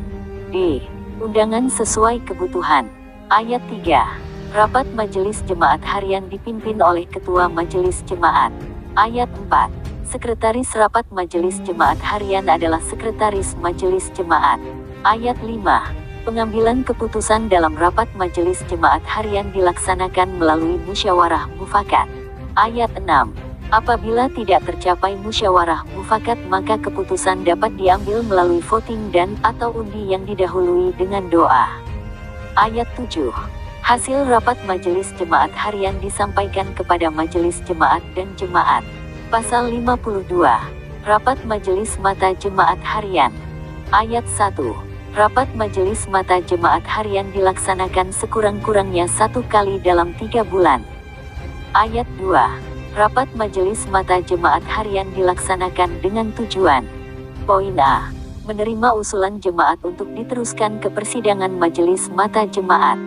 Speaker 1: D. Undangan sesuai kebutuhan. Ayat 3. Rapat majelis jemaat harian dipimpin oleh ketua majelis jemaat. Ayat 4. Sekretaris rapat majelis jemaat harian adalah sekretaris majelis jemaat. Ayat 5. Pengambilan keputusan dalam rapat majelis jemaat harian dilaksanakan melalui musyawarah mufakat. Ayat 6. Apabila tidak tercapai musyawarah mufakat maka keputusan dapat diambil melalui voting dan atau undi yang didahului dengan doa. Ayat 7. Hasil rapat majelis jemaat harian disampaikan kepada majelis jemaat dan jemaat. Pasal 52. Rapat majelis mata jemaat harian. Ayat 1. Rapat majelis mata jemaat harian dilaksanakan sekurang-kurangnya 1 kali dalam 3 bulan. Ayat 2. Rapat majelis mata jemaat harian dilaksanakan dengan tujuan. Poin A. Menerima usulan jemaat untuk diteruskan ke persidangan majelis mata jemaat.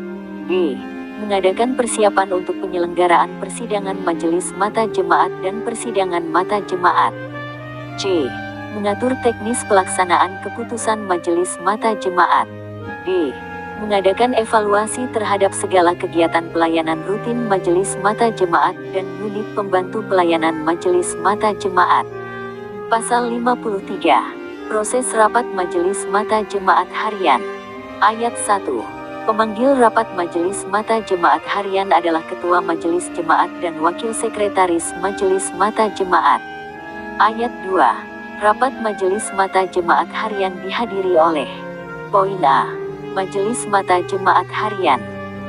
Speaker 1: B. Mengadakan persiapan untuk penyelenggaraan persidangan majelis mata jemaat dan persidangan mata jemaat. C. Mengatur teknis pelaksanaan keputusan majelis mata jemaat. D. Mengadakan evaluasi terhadap segala kegiatan pelayanan rutin majelis mata jemaat dan unit pembantu pelayanan majelis mata jemaat. Pasal 53. Proses rapat majelis mata jemaat harian. Ayat 1. Pemanggil rapat majelis mata jemaat harian adalah ketua majelis jemaat dan wakil sekretaris majelis mata jemaat. Ayat 2. Rapat majelis mata jemaat harian dihadiri oleh. Poin A. Majelis mata jemaat harian.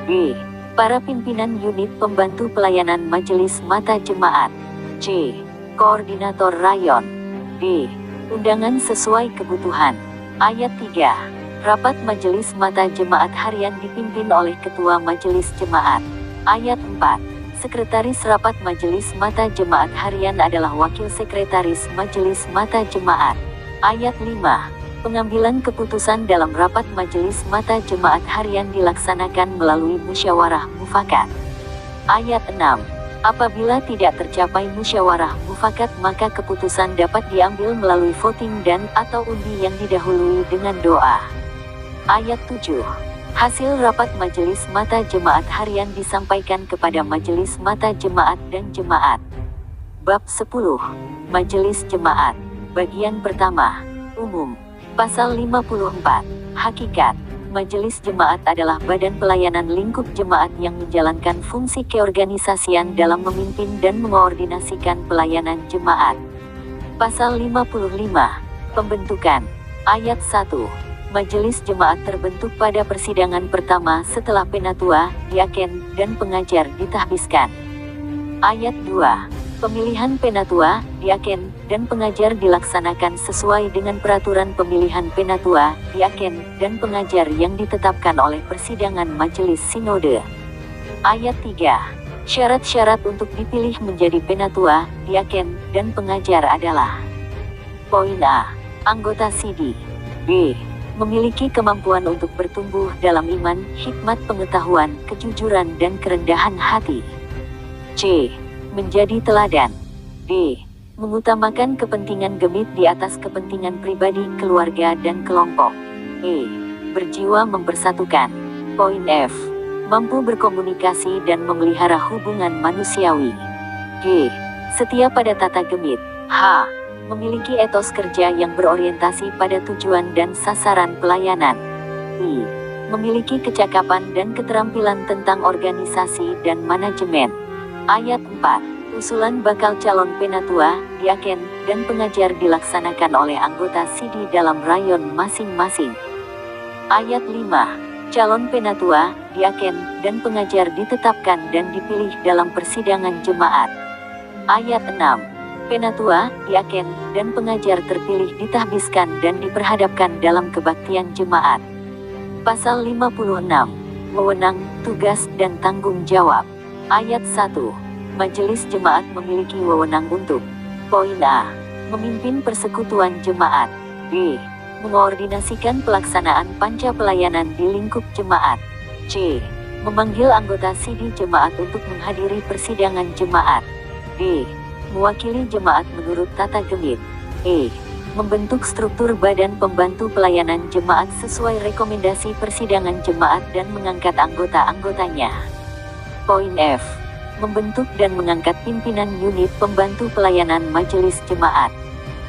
Speaker 1: B. Para pimpinan unit pembantu pelayanan majelis mata jemaat. C. Koordinator rayon. D. Undangan sesuai kebutuhan. Ayat 3. Rapat majelis mata jemaat harian dipimpin oleh ketua majelis jemaat. Ayat 4. Sekretaris rapat majelis mata jemaat harian adalah wakil sekretaris majelis mata jemaat. Ayat 5. Pengambilan keputusan dalam rapat majelis mata jemaat harian dilaksanakan melalui musyawarah mufakat. Ayat 6. Apabila tidak tercapai musyawarah mufakat maka keputusan dapat diambil melalui voting dan atau undi yang didahului dengan doa. Ayat 7. Hasil rapat majelis mata jemaat harian disampaikan kepada majelis mata jemaat dan jemaat. Bab 10. Majelis jemaat. Bagian pertama. Umum. Pasal 54. Hakikat. Majelis jemaat adalah badan pelayanan lingkup jemaat yang menjalankan fungsi keorganisasian dalam memimpin dan mengoordinasikan pelayanan jemaat. Pasal 55. Pembentukan. Ayat 1. Majelis jemaat terbentuk pada persidangan pertama setelah penatua, diaken, dan pengajar ditahbiskan. Ayat 2. Pemilihan penatua, diaken, dan pengajar dilaksanakan sesuai dengan peraturan pemilihan penatua, diaken, dan pengajar yang ditetapkan oleh persidangan Majelis Sinode. Ayat 3. Syarat-syarat untuk dipilih menjadi penatua, diaken, dan pengajar adalah: Poin A. Anggota Sidi. B. Memiliki kemampuan untuk bertumbuh dalam iman, hikmat pengetahuan, kejujuran dan kerendahan hati. C. Menjadi teladan. D. Mengutamakan kepentingan gemit di atas kepentingan pribadi, keluarga dan kelompok. E. Berjiwa mempersatukan. Poin F. Mampu berkomunikasi dan memelihara hubungan manusiawi. G. Setia pada tata gemit. H. Memiliki etos kerja yang berorientasi pada tujuan dan sasaran pelayanan. I. Memiliki kecakapan dan keterampilan tentang organisasi dan manajemen. Ayat 4. Usulan bakal calon penatua, diaken, dan pengajar dilaksanakan oleh anggota Sidi dalam rayon masing-masing. Ayat 5. Calon penatua, diaken, dan pengajar ditetapkan dan dipilih dalam persidangan jemaat. Ayat 6. Penatua, diaken, dan pengajar terpilih ditahbiskan dan diperhadapkan dalam kebaktian jemaat. Pasal 56. Wewenang, tugas, dan tanggung jawab. Ayat 1. Majelis Jemaat memiliki wewenang untuk: Poin A. Memimpin persekutuan jemaat. B. Mengoordinasikan pelaksanaan panca pelayanan di lingkup jemaat. C. Memanggil anggota Sidi jemaat untuk menghadiri persidangan jemaat. D. Mewakili jemaat menurut tata gemit. E. Membentuk struktur badan pembantu pelayanan jemaat sesuai rekomendasi persidangan jemaat dan mengangkat anggota-anggotanya. Poin F. Membentuk dan mengangkat pimpinan unit pembantu pelayanan majelis jemaat.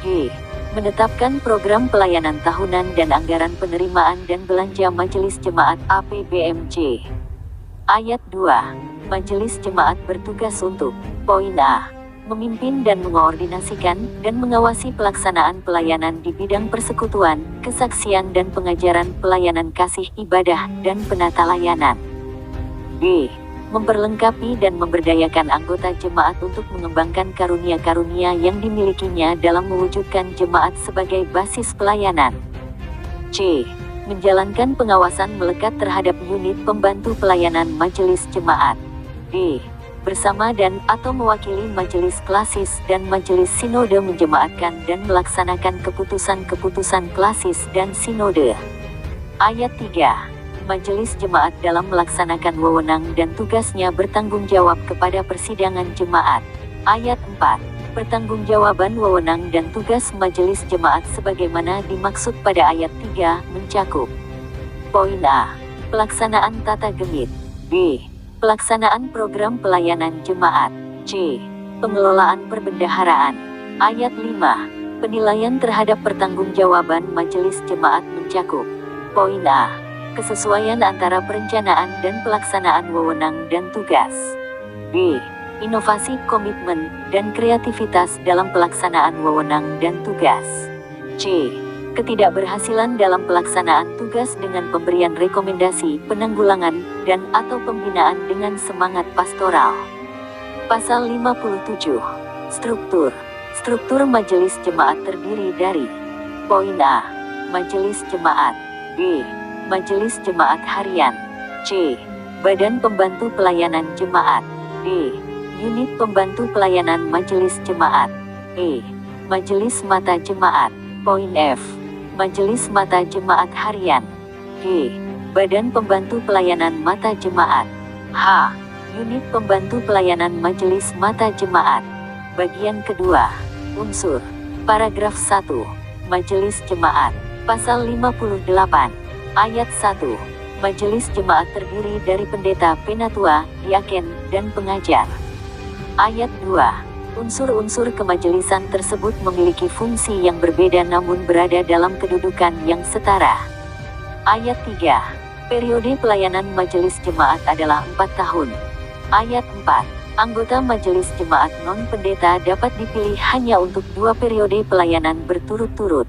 Speaker 1: G. Menetapkan program pelayanan tahunan dan anggaran penerimaan dan belanja majelis jemaat APBMJ. Ayat 2. Majelis jemaat bertugas untuk: Poin A. Memimpin dan mengoordinasikan dan mengawasi pelaksanaan pelayanan di bidang persekutuan, kesaksian dan pengajaran pelayanan kasih ibadah dan penata layanan. B. Memperlengkapi dan memberdayakan anggota jemaat untuk mengembangkan karunia-karunia yang dimilikinya dalam mewujudkan jemaat sebagai basis pelayanan. C. Menjalankan pengawasan melekat terhadap unit pembantu pelayanan majelis jemaat. D. Bersama dan atau mewakili majelis klasis dan majelis sinode menjemaatkan dan melaksanakan keputusan-keputusan klasis dan sinode. Ayat 3. Majelis jemaat dalam melaksanakan wewenang dan tugasnya bertanggung jawab kepada persidangan jemaat. Ayat 4. Pertanggungjawaban wewenang dan tugas majelis jemaat sebagaimana dimaksud pada ayat 3 mencakup: Poin A. Pelaksanaan tata gemit. B. Pelaksanaan program pelayanan jemaat. C. Pengelolaan perbendaharaan. Ayat 5. Penilaian terhadap pertanggungjawaban majelis jemaat mencakup: Poin A. Kesesuaian antara perencanaan dan pelaksanaan wewenang dan tugas. B. Inovasi, komitmen, dan kreativitas dalam pelaksanaan wewenang dan tugas. C. Ketidakberhasilan dalam pelaksanaan tugas dengan pemberian rekomendasi, penanggulangan, dan atau pembinaan dengan semangat pastoral. Pasal 57. Struktur. Struktur majelis jemaat terdiri dari: Poin A. Majelis jemaat. B. Majelis jemaat harian. C. Badan pembantu pelayanan jemaat. D. Unit pembantu pelayanan majelis jemaat. E. Majelis mata jemaat. Poin F. Majelis mata jemaat harian. G. Badan pembantu pelayanan mata jemaat. H. Unit pembantu pelayanan majelis mata jemaat. Bagian kedua. Unsur. Paragraf 1. Majelis jemaat. Pasal 58. Ayat 1. Majelis jemaat terdiri dari pendeta, penatua, diaken, dan pengajar. Ayat 2. Unsur-unsur kemajelisan tersebut memiliki fungsi yang berbeda namun berada dalam kedudukan yang setara. Ayat 3. Periode pelayanan majelis jemaat adalah 4 tahun. Ayat 4. Anggota majelis jemaat non-pendeta dapat dipilih hanya untuk 2 periode pelayanan berturut-turut.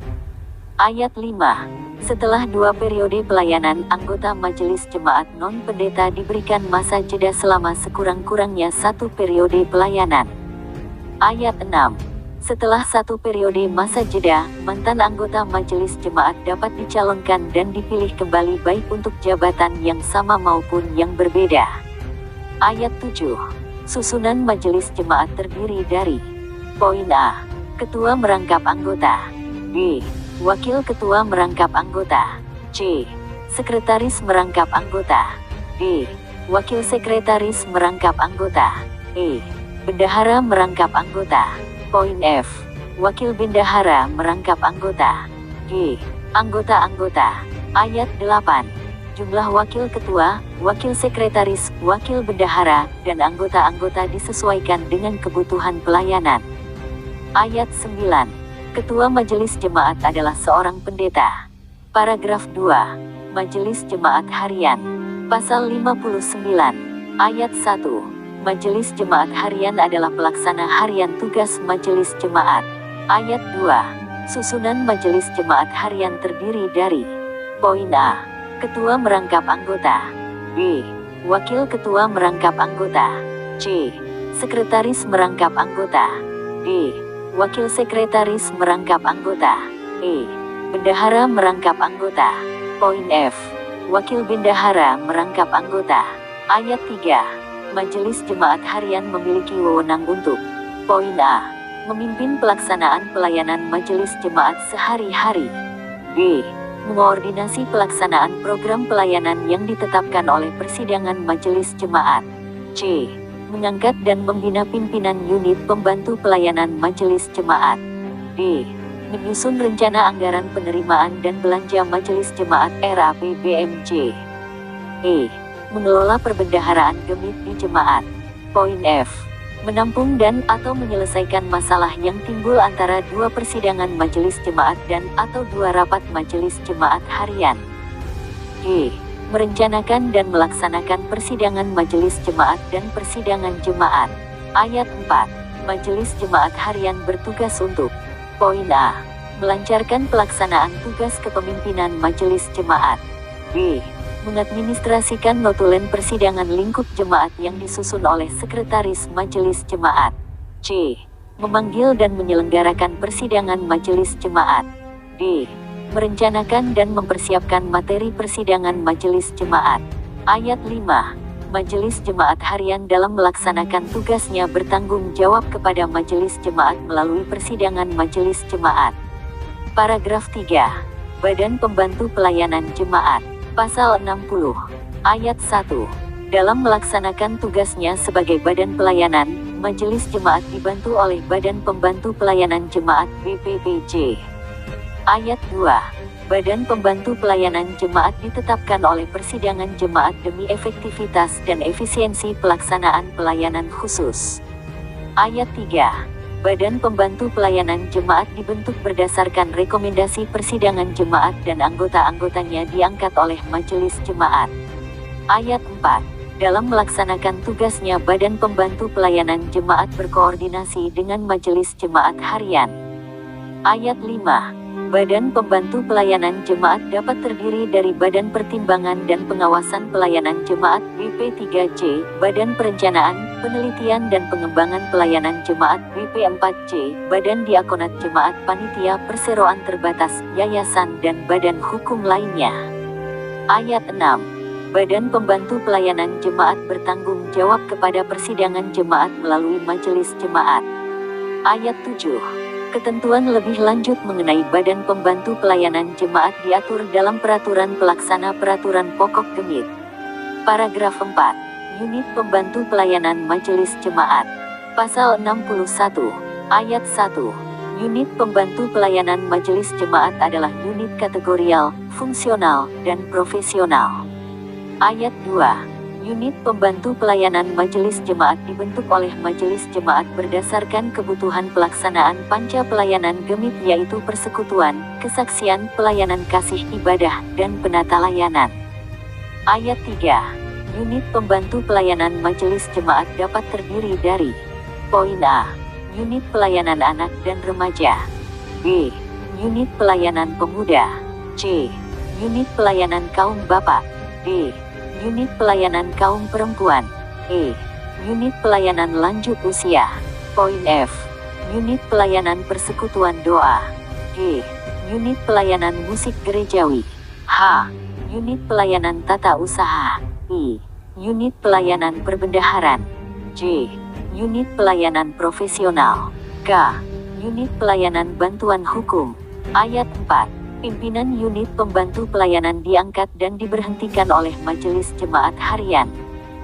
Speaker 1: Ayat 5. Setelah 2 periode pelayanan, anggota majelis jemaat non-pendeta diberikan masa jeda selama sekurang-kurangnya 1 periode pelayanan. Ayat 6. Setelah satu periode masa jeda, mantan anggota majelis jemaat dapat dicalonkan dan dipilih kembali baik untuk jabatan yang sama maupun yang berbeda. Ayat 7. Susunan majelis jemaat terdiri dari: Poin A. Ketua merangkap anggota. B. Wakil ketua merangkap anggota. C. Sekretaris merangkap anggota. D. Wakil sekretaris merangkap anggota. E. Bendahara merangkap anggota. Poin F. Wakil bendahara merangkap anggota. G. Anggota-anggota. Ayat 8. Jumlah wakil ketua, wakil sekretaris, wakil bendahara, dan anggota-anggota disesuaikan dengan kebutuhan pelayanan. Ayat 9. Ketua majelis jemaat adalah seorang pendeta. Paragraf 2. Majelis jemaat harian. Pasal 59. Ayat 1. Majelis jemaat harian adalah pelaksana harian tugas majelis jemaat. Ayat 2. Susunan majelis jemaat harian terdiri dari: Poin A. Ketua merangkap anggota. B. Wakil ketua merangkap anggota. C. Sekretaris merangkap anggota. D. Wakil sekretaris merangkap anggota. E. Bendahara merangkap anggota. Poin F. Wakil bendahara merangkap anggota. Ayat 3. Majelis jemaat harian memiliki wewenang untuk: Poin A. Memimpin pelaksanaan pelayanan majelis jemaat sehari-hari. B. Mengoordinasi pelaksanaan program pelayanan yang ditetapkan oleh persidangan majelis jemaat. C. Mengangkat dan membina pimpinan unit pembantu pelayanan majelis jemaat. D. Menyusun rencana anggaran penerimaan dan belanja majelis jemaat RAPBMJ. E. Mengelola perbendaharaan gemit di jemaat. Poin F. Menampung dan atau menyelesaikan masalah yang timbul antara dua persidangan majelis jemaat dan atau dua rapat majelis jemaat harian. G. Merencanakan dan melaksanakan persidangan majelis jemaat dan persidangan jemaat. Ayat 4. Majelis jemaat harian bertugas untuk: Poin A. Melancarkan pelaksanaan tugas kepemimpinan majelis jemaat. B. Mengadministrasikan notulen persidangan lingkup jemaat yang disusun oleh sekretaris majelis jemaat. C. Memanggil dan menyelenggarakan persidangan majelis jemaat. D. Merencanakan dan mempersiapkan materi persidangan majelis jemaat. Ayat 5. Majelis jemaat harian dalam melaksanakan tugasnya bertanggung jawab kepada majelis jemaat melalui persidangan majelis jemaat. Paragraf 3. Badan Pembantu Pelayanan Jemaat. Pasal 60. Ayat 1. Dalam melaksanakan tugasnya sebagai badan pelayanan, majelis jemaat dibantu oleh Badan Pembantu Pelayanan Jemaat BPPJ. Ayat 2. Badan Pembantu Pelayanan Jemaat ditetapkan oleh persidangan jemaat demi efektivitas dan efisiensi pelaksanaan pelayanan khusus. Ayat 3. Badan Pembantu Pelayanan Jemaat dibentuk berdasarkan rekomendasi persidangan jemaat dan anggota-anggotanya diangkat oleh majelis jemaat. Ayat 4. Dalam melaksanakan tugasnya Badan Pembantu Pelayanan Jemaat berkoordinasi dengan majelis jemaat harian. Ayat 5. Badan Pembantu Pelayanan Jemaat dapat terdiri dari Badan Pertimbangan dan Pengawasan Pelayanan Jemaat BP3J, Badan Perencanaan, Penelitian dan Pengembangan Pelayanan Jemaat BP4J, Badan Diakonat Jemaat, Panitia Perseroan Terbatas, Yayasan dan Badan Hukum lainnya. Ayat 6. Badan Pembantu Pelayanan Jemaat bertanggung jawab kepada persidangan jemaat melalui majelis jemaat. Ayat 7. Ketentuan lebih lanjut mengenai Badan Pembantu Pelayanan Jemaat diatur dalam Peraturan Pelaksana Peraturan Pokok Gemit. Paragraf 4. Unit Pembantu Pelayanan Majelis Jemaat. Pasal 61. Ayat 1. Unit Pembantu Pelayanan Majelis Jemaat adalah unit kategorial, fungsional, dan profesional. Ayat 2. Unit Pembantu Pelayanan Majelis Jemaat dibentuk oleh Majelis Jemaat berdasarkan kebutuhan pelaksanaan panca pelayanan gemit yaitu persekutuan, kesaksian, pelayanan kasih ibadah, dan penata layanan. Ayat 3. Unit Pembantu Pelayanan Majelis Jemaat dapat terdiri dari: Poin A. Unit Pelayanan Anak dan Remaja. B. Unit Pelayanan Pemuda. C. Unit Pelayanan Kaum Bapak. D. Unit Pelayanan Kaum Perempuan. E. Unit Pelayanan Lanjut Usia. Poin F. Unit pelayanan persekutuan doa. G. Unit pelayanan musik gerejawi. H. Unit pelayanan tata usaha. I. Unit pelayanan perbendaharaan. J. Unit pelayanan profesional. K. Unit pelayanan bantuan hukum. Ayat 4. Pimpinan unit pembantu pelayanan diangkat dan diberhentikan oleh Majelis Jemaat Harian.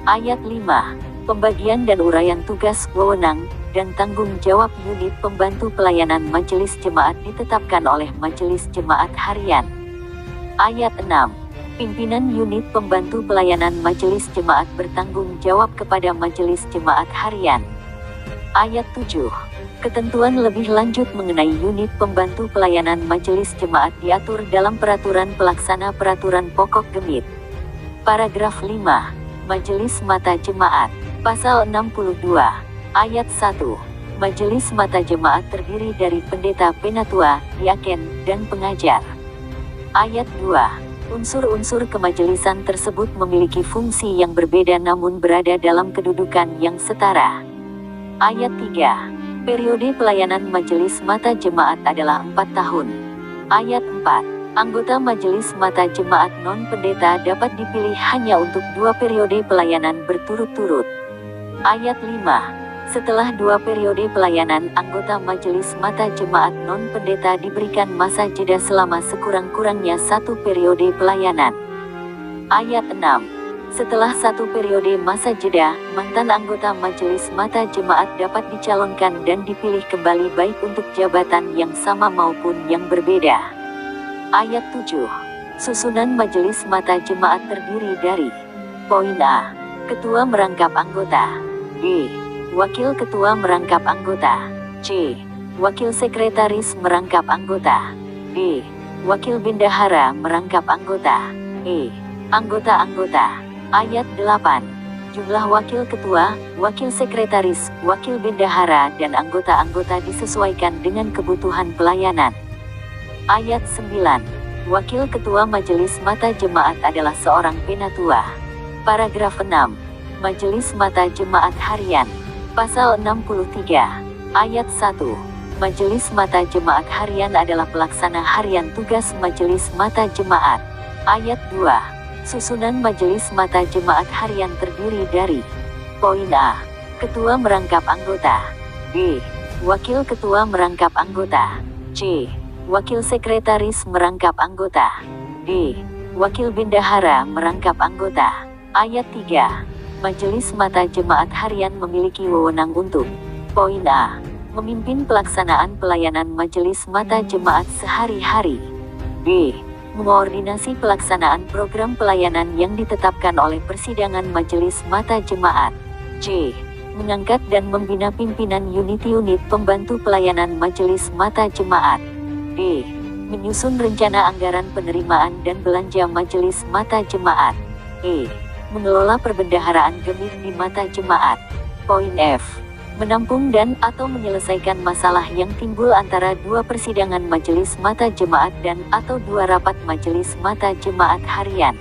Speaker 1: Ayat 5. Pembagian dan uraian tugas, wewenang, dan tanggung jawab unit pembantu pelayanan Majelis Jemaat ditetapkan oleh Majelis Jemaat Harian. Ayat 6. Pimpinan unit pembantu pelayanan Majelis Jemaat bertanggung jawab kepada Majelis Jemaat Harian. Ayat 7. Ketentuan lebih lanjut mengenai unit pembantu pelayanan Majelis Jemaat diatur dalam Peraturan Pelaksana Peraturan Pokok Gemit. Paragraf 5. Majelis Mata Jemaat. Pasal 62. Ayat 1. Majelis Mata Jemaat terdiri dari pendeta penatua, diaken, dan pengajar. Ayat 2. Unsur-unsur kemajelisan tersebut memiliki fungsi yang berbeda namun berada dalam kedudukan yang setara. Ayat 3. Periode pelayanan Majelis Mata Jemaat adalah 4 tahun. Ayat 4. Anggota Majelis Mata Jemaat non-pendeta dapat dipilih hanya untuk 2 periode pelayanan berturut-turut. Ayat 5. Setelah 2 periode pelayanan, anggota Majelis Mata Jemaat non-pendeta diberikan masa jeda selama sekurang-kurangnya 1 periode pelayanan. Ayat 6. Setelah 1 periode masa jeda, mantan anggota Majelis Mata Jemaat dapat dicalonkan dan dipilih kembali baik untuk jabatan yang sama maupun yang berbeda. Ayat 7. Susunan Majelis Mata Jemaat terdiri dari: Poin A. Ketua merangkap anggota. B. Wakil ketua merangkap anggota. C. Wakil sekretaris merangkap anggota. D. Wakil bendahara merangkap anggota. E. Anggota-anggota. Ayat 8. Jumlah wakil ketua, wakil sekretaris, wakil bendahara, dan anggota-anggota disesuaikan dengan kebutuhan pelayanan. Ayat 9. Wakil ketua Majelis Mata Jemaat adalah seorang penatua. Paragraf 6. Majelis Mata Jemaat Harian. Pasal 63. Ayat 1. Majelis Mata Jemaat Harian adalah pelaksana harian tugas Majelis Mata Jemaat. Ayat 2. Susunan Majelis Mata Jemaat Harian terdiri dari: Poin A. Ketua merangkap anggota. B. Wakil ketua merangkap anggota. C. Wakil sekretaris merangkap anggota. D. Wakil bendahara merangkap anggota. Ayat 3. Majelis Mata Jemaat Harian memiliki wewenang untuk: Poin A. Memimpin pelaksanaan pelayanan Majelis Mata Jemaat sehari-hari. B. Mengoordinasi pelaksanaan program pelayanan yang ditetapkan oleh persidangan Majelis Mata Jemaat. C. Mengangkat dan membina pimpinan unit-unit pembantu pelayanan Majelis Mata Jemaat. D. Menyusun rencana anggaran penerimaan dan belanja Majelis Mata Jemaat. E. Mengelola perbendaharaan gemit di Mata Jemaat. Poin F. Menampung dan atau menyelesaikan masalah yang timbul antara 2 persidangan Majelis Mata Jemaat dan atau 2 rapat Majelis Mata Jemaat Harian.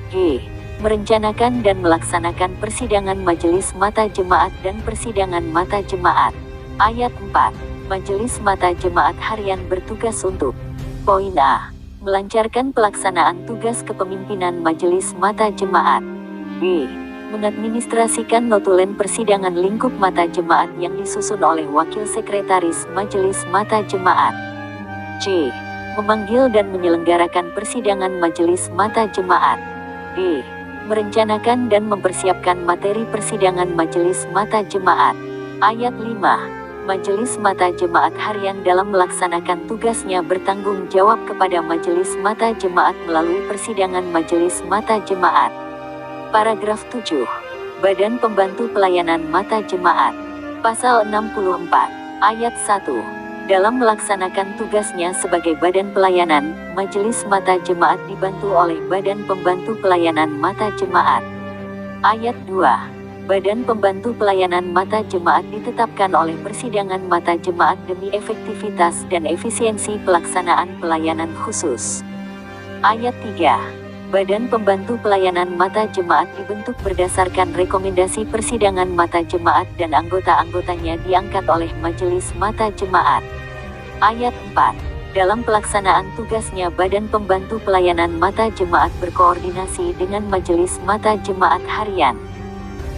Speaker 1: G. Merencanakan dan melaksanakan persidangan Majelis Mata Jemaat dan persidangan Mata Jemaat. Ayat 4. Majelis Mata Jemaat Harian bertugas untuk: Poin A. Melancarkan pelaksanaan tugas kepemimpinan Majelis Mata Jemaat. B. Mengadministrasikan notulen persidangan lingkup Mata Jemaat yang disusun oleh Wakil Sekretaris Majelis Mata Jemaat. C. Memanggil dan menyelenggarakan persidangan Majelis Mata Jemaat. D. Merencanakan dan mempersiapkan materi persidangan Majelis Mata Jemaat. Ayat 5. Majelis Mata Jemaat Harian dalam melaksanakan tugasnya bertanggung jawab kepada Majelis Mata Jemaat melalui persidangan Majelis Mata Jemaat. Paragraf 7. Badan Pembantu Pelayanan Mata Jemaat. Pasal 64. Ayat 1. Dalam melaksanakan tugasnya sebagai badan pelayanan, Majelis Mata Jemaat dibantu oleh Badan Pembantu Pelayanan Mata Jemaat. Ayat 2. Badan Pembantu Pelayanan Mata Jemaat ditetapkan oleh persidangan Mata Jemaat demi efektivitas dan efisiensi pelaksanaan pelayanan khusus. Ayat 3. Badan Pembantu Pelayanan Mata Jemaat dibentuk berdasarkan rekomendasi persidangan mata jemaat dan anggota-anggotanya diangkat oleh Majelis Mata Jemaat. Ayat 4. Dalam pelaksanaan tugasnya Badan Pembantu Pelayanan Mata Jemaat berkoordinasi dengan Majelis Mata Jemaat Harian.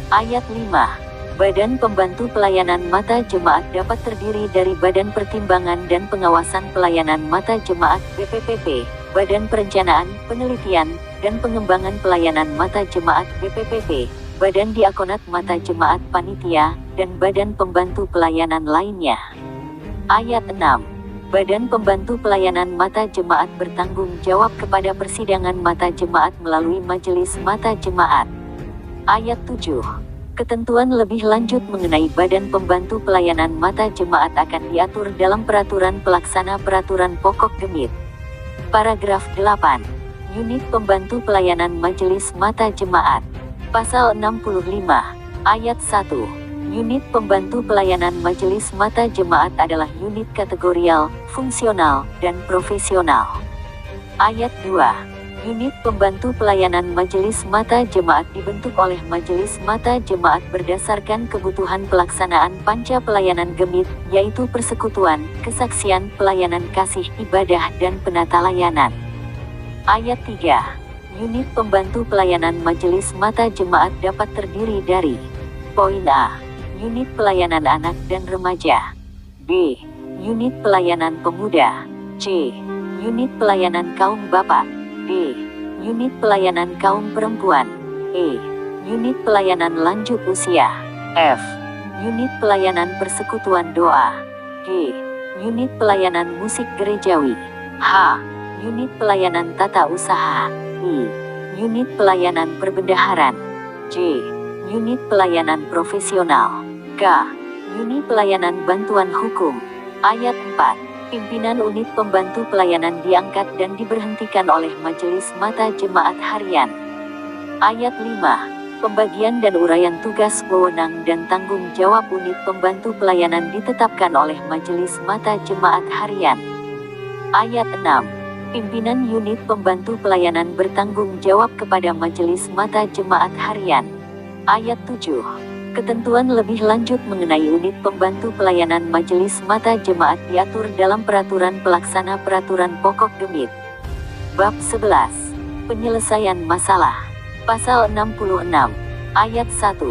Speaker 1: Ayat 5. Badan Pembantu Pelayanan Mata Jemaat dapat terdiri dari Badan Pertimbangan dan Pengawasan Pelayanan Mata Jemaat (BPPP), Badan Perencanaan, Penelitian, dan Pengembangan Pelayanan Mata Jemaat (BPPP), Badan Diakonat Mata Jemaat Panitia, dan Badan Pembantu Pelayanan lainnya. Ayat 6. Badan Pembantu Pelayanan Mata Jemaat bertanggung jawab kepada persidangan mata jemaat melalui Majelis Mata Jemaat. Ayat 7. Ketentuan lebih lanjut mengenai Badan Pembantu Pelayanan Mata Jemaat akan diatur dalam Peraturan Pelaksana Peraturan Pokok Gemit. Paragraf 8. Unit Pembantu Pelayanan Majelis Mata Jemaat. Pasal 65, Ayat 1. Unit Pembantu Pelayanan Majelis Mata Jemaat adalah unit kategorial, fungsional, dan profesional. Ayat 2. Unit Pembantu Pelayanan Majelis Mata Jemaat dibentuk oleh Majelis Mata Jemaat berdasarkan kebutuhan pelaksanaan panca pelayanan gemit, yaitu persekutuan, kesaksian, pelayanan kasih, ibadah, dan penata layanan. Ayat 3. Unit Pembantu Pelayanan Majelis Mata Jemaat dapat terdiri dari: Poin A. Unit Pelayanan Anak dan Remaja. B. Unit Pelayanan Pemuda. C. Unit Pelayanan Kaum Bapak. D. Unit Pelayanan Kaum Perempuan. E. Unit Pelayanan Lanjut Usia. F. Unit Pelayanan Persekutuan Doa. G. Unit Pelayanan Musik Gerejawi. H. Unit Pelayanan Tata Usaha. I. Unit Pelayanan Perbendaharaan. J. Unit Pelayanan Profesional. K. Unit Pelayanan Bantuan Hukum. Ayat 4. Pimpinan unit pembantu pelayanan diangkat dan diberhentikan oleh Majelis Mata Jemaat Harian. Ayat 5. Pembagian dan uraian tugas, wewenang, dan tanggung jawab unit pembantu pelayanan ditetapkan oleh Majelis Mata Jemaat Harian. Ayat 6. Pimpinan unit pembantu pelayanan bertanggung jawab kepada Majelis Mata Jemaat Harian. Ayat 7. Ketentuan lebih lanjut mengenai unit pembantu pelayanan Majelis Mata Jemaat diatur dalam Peraturan Pelaksana Peraturan Pokok Gemit. Bab 11. Penyelesaian Masalah. Pasal 66. Ayat 1.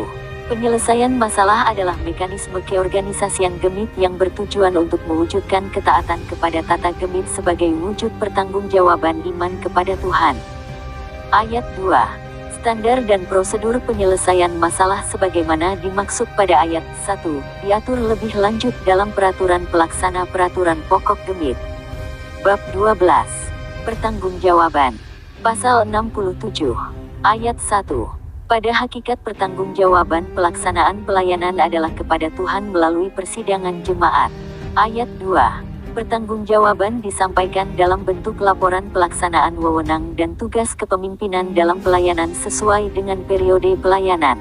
Speaker 1: Penyelesaian masalah adalah mekanisme keorganisasian gemit yang bertujuan untuk mewujudkan ketaatan kepada tata gemit sebagai wujud pertanggungjawaban iman kepada Tuhan. Ayat 2. Standar dan prosedur penyelesaian masalah sebagaimana dimaksud pada ayat 1, diatur lebih lanjut dalam Peraturan Pelaksana Peraturan Pokok Gemit. Bab 12. Pertanggungjawaban. Pasal 67. Ayat 1. Pada hakikat pertanggungjawaban pelaksanaan pelayanan adalah kepada Tuhan melalui persidangan jemaat. Ayat 2. Pertanggungjawaban disampaikan dalam bentuk laporan pelaksanaan wewenang dan tugas kepemimpinan dalam pelayanan sesuai dengan periode pelayanan.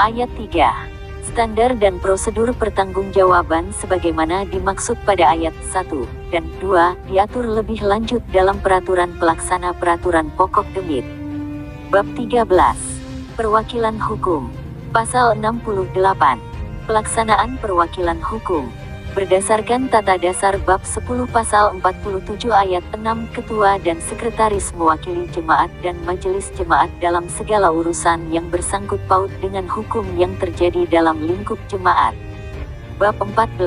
Speaker 1: Ayat 3. Standar dan prosedur pertanggungjawaban sebagaimana dimaksud pada ayat 1 dan 2 diatur lebih lanjut dalam Peraturan Pelaksana Peraturan Pokok Gemit. Bab 13. Perwakilan Hukum. Pasal 68. Pelaksanaan perwakilan hukum. Berdasarkan Tata Dasar Bab 10 Pasal 47 Ayat 6, Ketua dan Sekretaris mewakili jemaat dan majelis jemaat dalam segala urusan yang bersangkut paut dengan hukum yang terjadi dalam lingkup jemaat. Bab 14.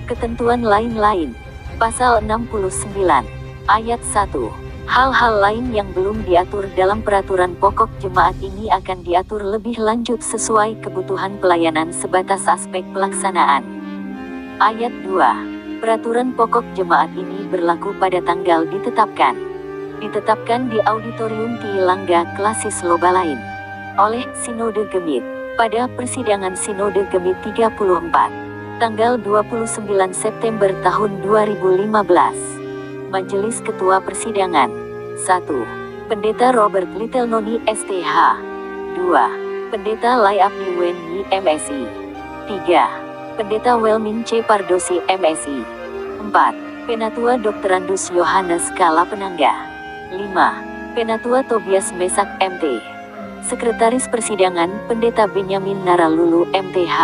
Speaker 1: Ketentuan lain-lain. Pasal 69. Ayat 1. Hal-hal lain yang belum diatur dalam peraturan pokok jemaat ini akan diatur lebih lanjut sesuai kebutuhan pelayanan sebatas aspek pelaksanaan. Ayat 2. Peraturan pokok jemaat ini berlaku pada tanggal ditetapkan. Ditetapkan di Auditorium Ti Langga Klasis Lobalain oleh Sinode Gemit pada persidangan Sinode Gemit 34 tanggal 29 September tahun 2015. Majelis Ketua Persidangan. 1. Pendeta Robert Little Noni STH. 2. Pendeta Lai Abdi Wen Yi MSI. 3. Pendeta Welmin C. Pardosi MSI. 4. Penatua Dr. Andus Yohanes Kala Penangga. 5. Penatua Tobias Mesak MT. Sekretaris Persidangan Pendeta Benyamin Naralulu MTH.